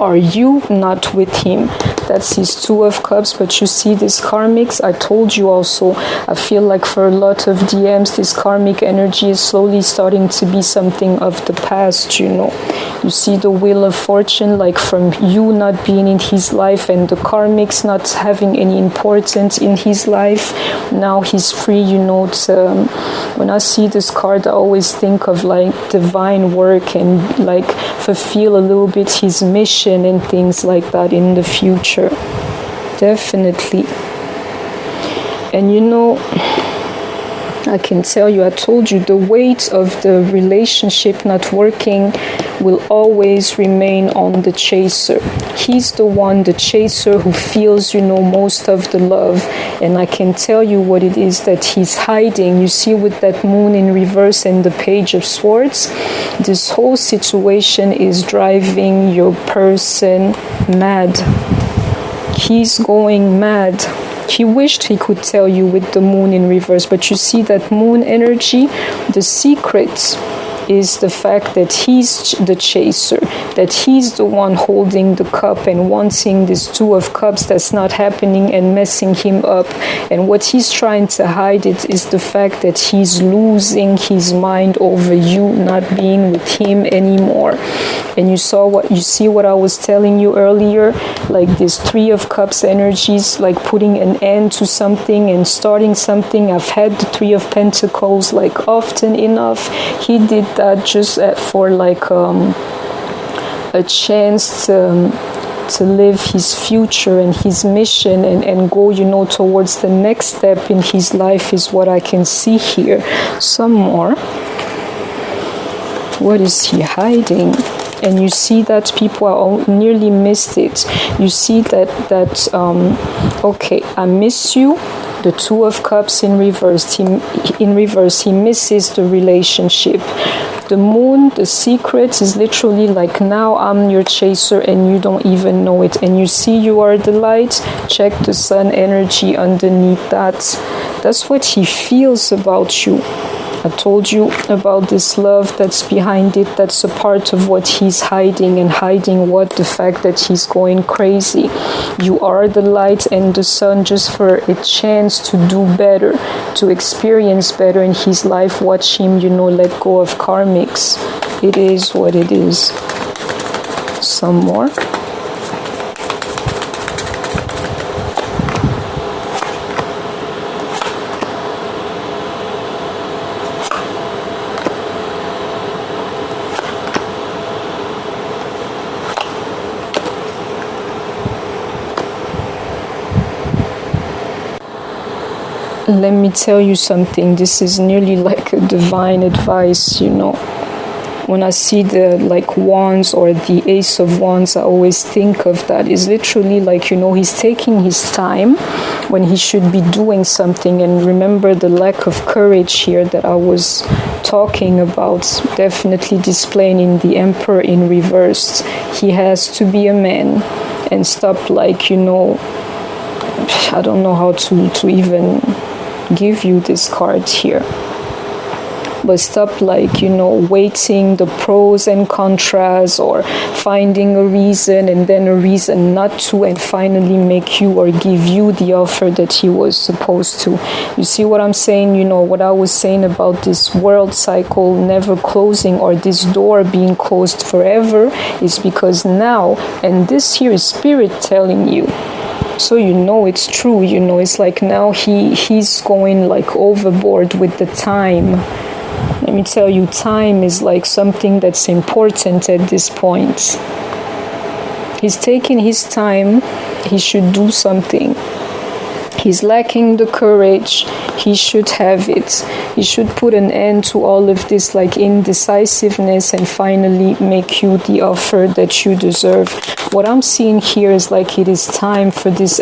are you not with him? That's his Two of Cups, but you see this karmics. I told you also, I feel like for a lot of DMs, this karmic energy is slowly starting to be something of the past, You see the Wheel of Fortune, like from you not being in his life and the karmics not having any importance in his life. Now he's free, when I see this card, I always think of like divine work and like fulfill a little bit his mission and things like that in the future. Definitely. And I can tell you, I told you, the weight of the relationship not working will always remain on the chaser. He's the one, the chaser, who feels, most of the love. And I can tell you what it is that he's hiding. You see with that moon in reverse and the Page of Swords, this whole situation is driving your person mad. He's going mad. He wished he could tell you with the moon in reverse, but you see that moon energy, the secret is the fact that he's the chaser, that he's the one holding the cup and wanting this Two of Cups that's not happening and messing him up. And what he's trying to hide it is the fact that he's losing his mind over you not being with him anymore. And you see what I was telling you earlier, like this Three of Cups energies, like putting an end to something and starting something. I've had the Three of Pentacles like often enough. He did that just for like a chance to live his future and his mission and go, you know, towards the next step in his life is what I can see here. Some more. What is he hiding? And you see that people are all nearly missed it. You see that okay, I miss you. The Two of Cups in reverse. He misses the relationship. The Moon, the secret is literally like, now I'm your chaser and you don't even know it. And you see you are the light. Check the Sun energy underneath that. That's what he feels about you. I told you about this love that's behind it. That's a part of what he's hiding. And hiding what? The fact that he's going crazy. You are the light and the sun just for a chance to do better, to experience better in his life. Watch him, you know, let go of karmics. It is what it is. Some more. Let me tell you something. This is nearly like a divine advice, you know. When I see the like wands or the Ace of Wands, I always think of that. It's literally like, you know, he's taking his time when he should be doing something. And remember the lack of courage here that I was talking about, definitely displaying in the Emperor in reverse. He has to be a man and stop, like, you know, I don't know how to even give you this card here, but stop, like, you know, weighting the pros and contras or finding a reason and then a reason not to, and finally make you or give you the offer that he was supposed to. You see what I'm saying? You know what I was saying about this world cycle never closing, or this door being closed forever, is because now, and this here is spirit telling you. So you know it's true, you know, it's like now he's going like overboard with the time. Let me tell you, time is like something that's important at this point. He's taking his time, he should do something. He's lacking the courage, he should have it. He should put an end to all of this like indecisiveness and finally make you the offer that you deserve. What I'm seeing here is like it is time for this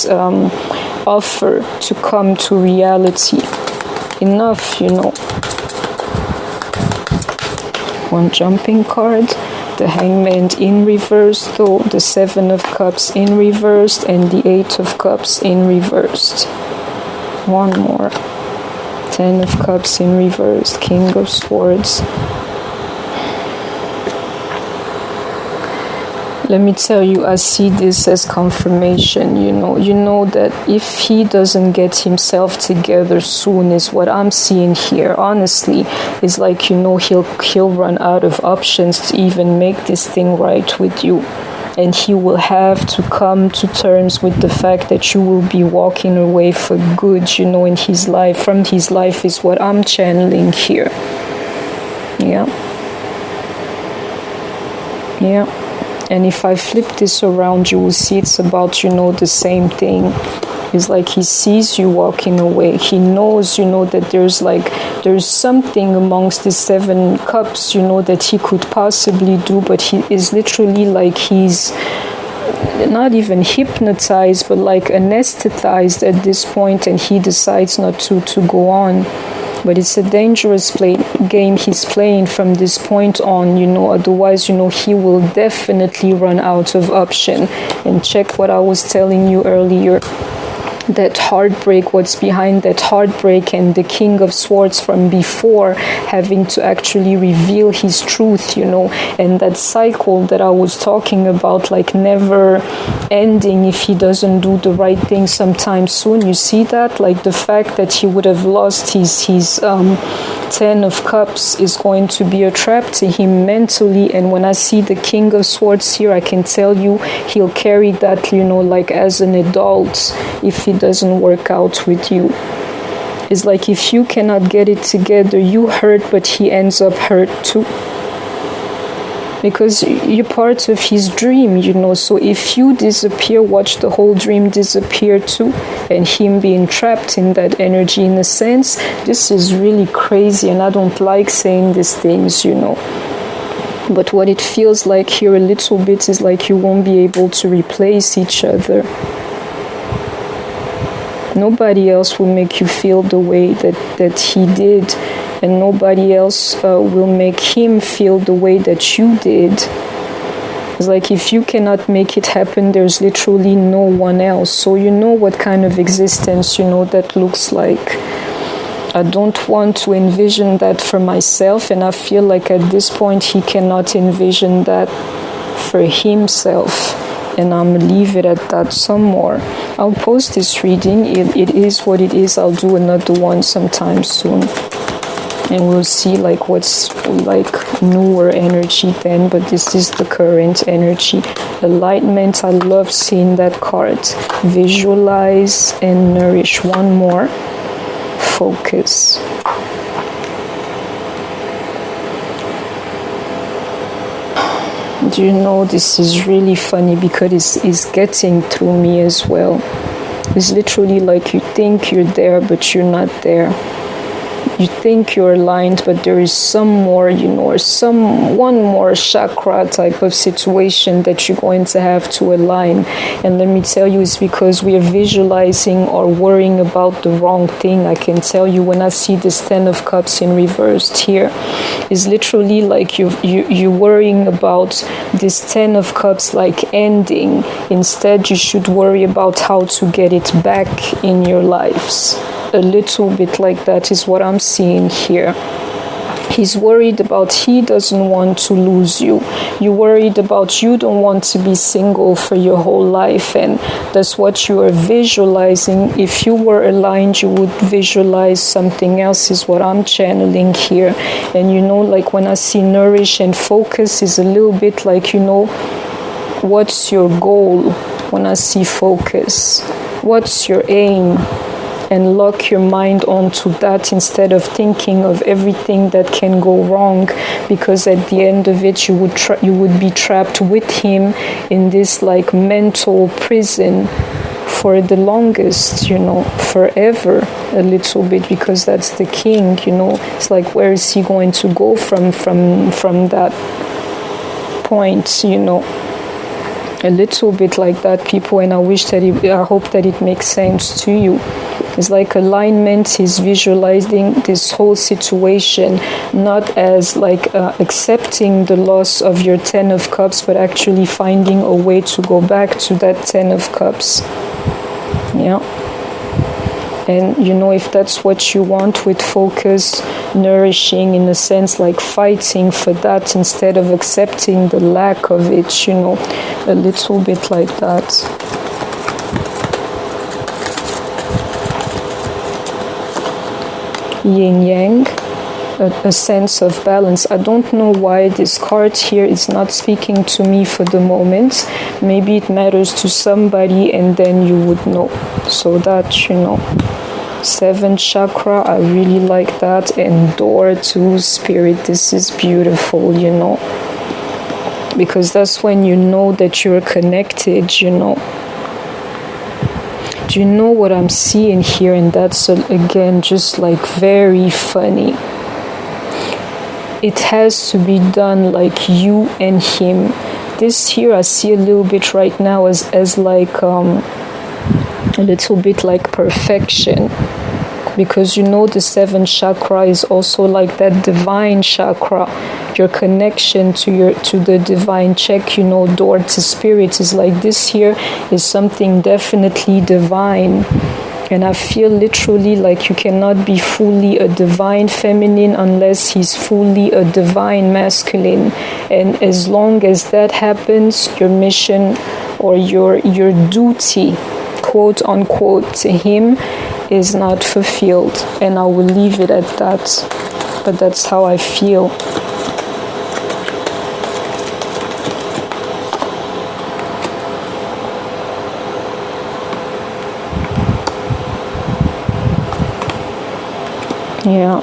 offer to come to reality. Enough, you know. One jumping card. The Hangman in reverse, though, the Seven of Cups in reversed, and the Eight of Cups in reversed. One more. Ten of Cups in reversed, King of Swords. Let me tell you, I see this as confirmation, you know that if he doesn't get himself together soon, is what I'm seeing here, honestly, is like, you know, he'll run out of options to even make this thing right with you. And he will have to come to terms with the fact that you will be walking away for good, you know, in his life, from his life, is what I'm channeling here. Yeah. Yeah. And if I flip this around, you will see it's about, you know, the same thing. It's like he sees you walking away. He knows, you know, that there's something amongst the Seven Cups, you know, that he could possibly do, but he is literally like he's not even hypnotized, but like anesthetized at this point, and he decides not to go on. But it's a dangerous game he's playing from this point on, you know, otherwise, you know, he will definitely run out of option. And check what I was telling you earlier. that heartbreak, what's behind that heartbreak, and the King of Swords from before having to actually reveal his truth, and that cycle that I was talking about, like never ending if he doesn't do the right thing sometime soon. You see that? Like the fact that he would have lost his 10 of Cups is going to be a trap to him mentally. And when I see the King of Swords here, I can tell you he'll carry that, like as an adult, if he doesn't work out with you. It's like if you cannot get it together, you hurt, but he ends up hurt too. Because you're part of his dream, so if you disappear, watch the whole dream disappear too, and him being trapped in that energy. In a sense, this is really crazy, and I don't like saying these things, but what it feels like here a little bit is like you won't be able to replace each other. Nobody else will make you feel the way that he did, and nobody else will make him feel the way that you did. It's like if you cannot make it happen, there's literally no one else. So you know what kind of existence, that looks like. I don't want to envision that for myself, and I feel like at this point he cannot envision that for himself. And I'm gonna leave it at that some more. I'll post this reading. It is what it is. I'll do another one sometime soon. And we'll see like what's like newer energy then. But this is the current energy. Enlightenment. I love seeing that card. Visualize and nourish. One more. Focus. Do you know, this is really funny because it's getting through me as well. It's literally like you think you're there, but you're not there. You think you're aligned, but there is some more, or one more chakra type of situation that you're going to have to align. And let me tell you, it's because we are visualizing or worrying about the wrong thing. I can tell you when I see this 10 of Cups in reversed here, it's literally like you're worrying about this 10 of Cups like ending. Instead, you should worry about how to get it back in your lives. A little bit like that is what I'm seeing here. He's worried about he doesn't want to lose you. You're worried about you don't want to be single for your whole life, and that's what you are visualizing. If you were aligned, you would visualize something else is what I'm channeling here. And like when I see nourish and focus is a little bit like, what's your goal when I see focus? What's your aim? And lock your mind onto that instead of thinking of everything that can go wrong, because at the end of it you would be trapped with him in this like mental prison for the longest, forever a little bit, because that's the king, it's like where is he going to go from that point, a little bit like that, people. And I hope that it makes sense to you. It's like alignment is visualizing this whole situation not as like accepting the loss of your 10 of Cups, but actually finding a way to go back to that 10 of Cups. Yeah. And if that's what you want with focus, nourishing in a sense, like fighting for that instead of accepting the lack of it, a little bit like that. Yin yang, a sense of balance. I don't know why this card here is not speaking to me for the moment. Maybe it matters to somebody and then you would know. So that, 7th chakra, I really like that. And door to spirit, this is beautiful, because that's when you know that you're connected, Do you know what I'm seeing here? And that's again just like very funny. It has to be done like you and him. This here I see a little bit right now as like a little bit like perfection. because you know the seventh chakra is also like that divine chakra, your connection to the divine. Check, you know, door to spirit is like this here is something definitely divine. And I feel literally like you cannot be fully a divine feminine unless he's fully a divine masculine. And as long as that happens, your mission or your duty, quote unquote, to him is not fulfilled. And I will leave it at that. But that's how I feel. Yeah,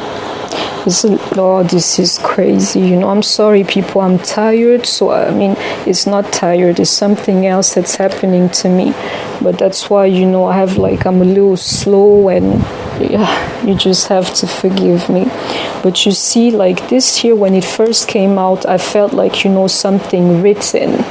this is crazy, you know. I'm sorry, people, I'm tired. So I mean, it's not tired, it's something else that's happening to me. But that's why, you know, I'm a little slow, and yeah, you just have to forgive me. But you see, like this here, when it first came out, I felt like, you know, something written,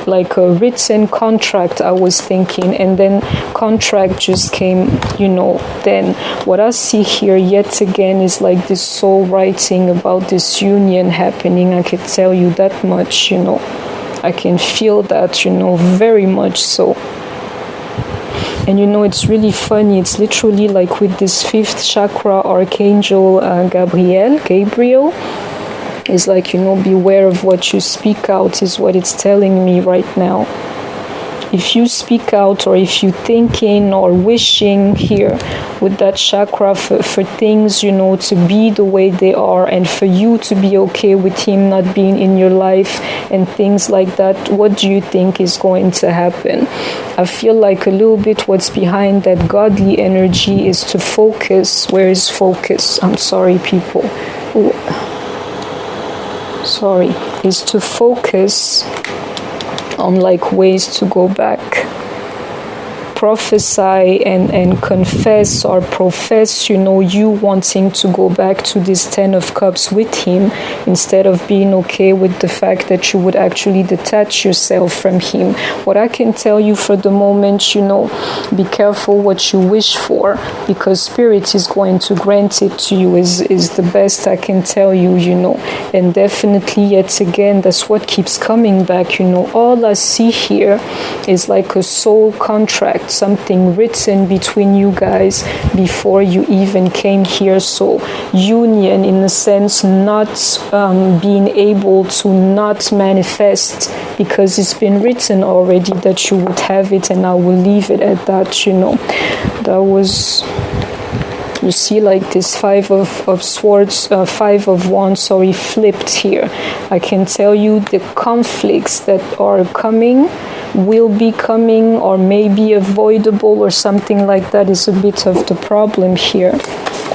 like a written contract, I was thinking, and then contract just came, you know. Then what I see here yet again is like this soul writing about this union happening. I can tell you that much, you know. I can feel that, you know, very much so. And you know, it's really funny, it's literally like with this fifth chakra archangel Gabriel, is like, you know, beware of what you speak out, is what it's telling me right now. If you speak out, or if you thinking or wishing here with that chakra for things, you know, to be the way they are, and for you to be okay with him not being in your life and things like that, what do you think is going to happen? I feel like a little bit what's behind that godly energy is to focus. Where is focus? I'm sorry, people. Ooh. Sorry, is to focus on like ways to go back, prophesy and confess or profess, you know, you wanting to go back to this 10 of cups with him, instead of being okay with the fact that you would actually detach yourself from him. What I can tell you for the moment, you know, be careful what you wish for, because spirit is going to grant it to you, is the best I can tell you, you know. And definitely, yet again, that's what keeps coming back, you know. All I see here is like a soul contract, something written between you guys before you even came here. So union, in a sense, not being able to not manifest, because it's been written already that you would have it, and I will leave it at that, you know. That was, you see, like this five of swords, five of wands, sorry, flipped here. I can tell you the conflicts that are coming, will be coming, or may be avoidable, or something like that, is a bit of the problem here.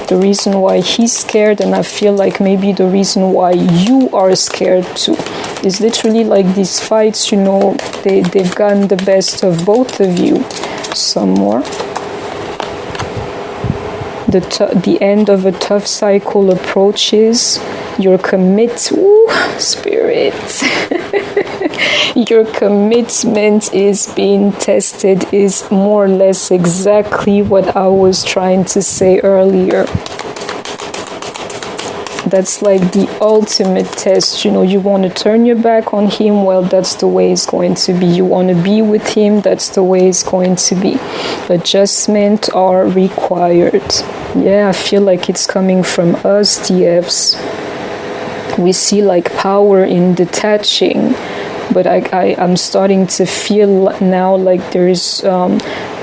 The reason why he's scared, and I feel like maybe the reason why you are scared too, is literally like these fights, you know, they've gotten the best of both of you. Some more. The end of a tough cycle approaches. Your spirit. Your commitment is being tested, is more or less exactly what I was trying to say earlier. That's like the ultimate test, you know. You want to turn your back on him, well, that's the way it's going to be. You want to be with him, that's the way it's going to be. Adjustments are required. Yeah, I feel like it's coming from us, DFs. We see like power in detaching, but I'm starting to feel now like there is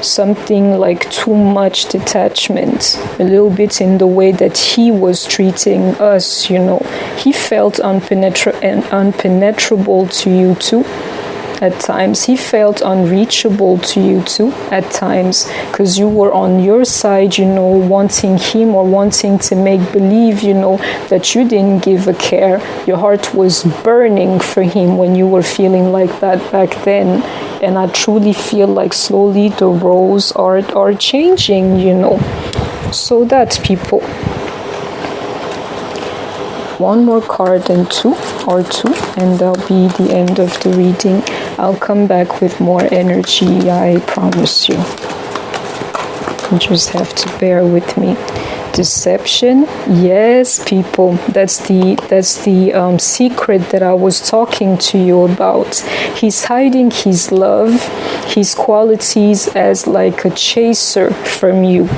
something like too much detachment, a little bit in the way that he was treating us, you know. He felt unpenetrable to you too. At times, he felt unreachable to you too, at times, because you were on your side, you know, wanting him, or wanting to make believe, you know, that you didn't give a care. Your heart was burning for him when you were feeling like that back then. And I truly feel like slowly the roles are changing, you know. So that's, people. One more card and two, and that'll be the end of the reading. I'll come back with more energy, I promise you. You just have to bear with me. Deception, yes, people, that's the secret that I was talking to you about. He's hiding his love, his qualities as like a chaser from you.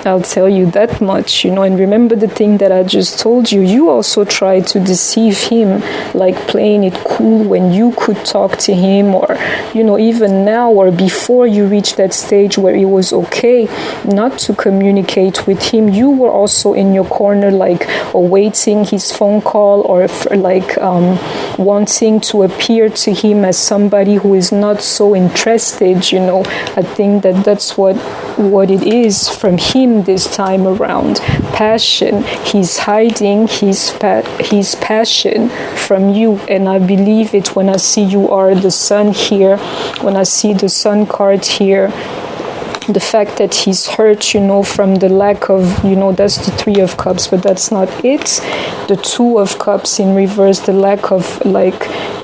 I'll tell you that much, and remember the thing that I just told you. You also tried to deceive him, like playing it cool when you could talk to him, or, even now or before you reached that stage where it was okay not to communicate with him. You were also in your corner, like awaiting his phone call, or wanting to appear to him as somebody who is not so interested. I think that's what it is from him this time around. Passion. He's hiding his passion from you, and I believe it when I see you are the sun here, when I see the sun card here. The fact that he's hurt, from the lack of, that's the Three of Cups, but that's not it. The Two of Cups in reverse, the lack of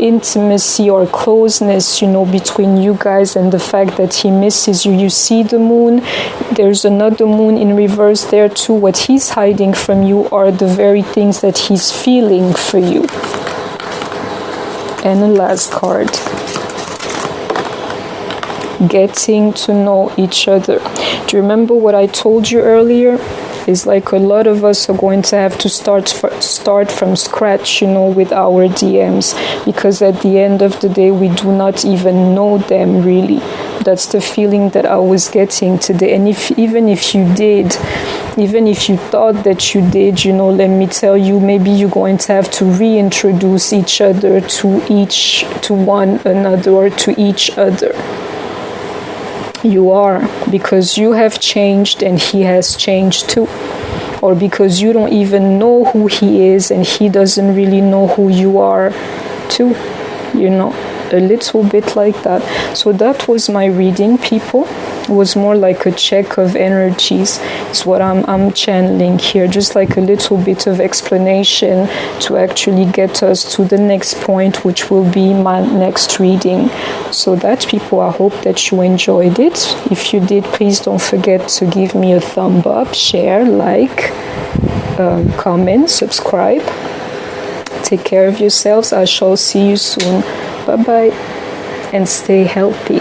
intimacy or closeness, between you guys, and the fact that he misses you. You see the moon, there's another moon in reverse there too. What he's hiding from you are the very things that he's feeling for you. And the last card. Getting to know each other. Do you remember what I told you earlier? It's like a lot of us are going to have to start from scratch, with our DMs, because at the end of the day, we do not even know them really. That's the feeling that I was getting today. And even if you thought that you did, let me tell you, maybe you're going to have to reintroduce each other to one another, or to each other. You are, because you have changed and he has changed too, or because you don't even know who he is and he doesn't really know who you are too, a little bit like that. So that was my reading, people. It was more like a check of energies. It's what I'm channeling here, just like a little bit of explanation to actually get us to the next point, which will be my next reading. So that, people, I hope that you enjoyed it. If you did, please don't forget to give me a thumb up, share, like, comment, subscribe. Take care of yourselves. I shall see you soon. Bye-bye, and stay healthy.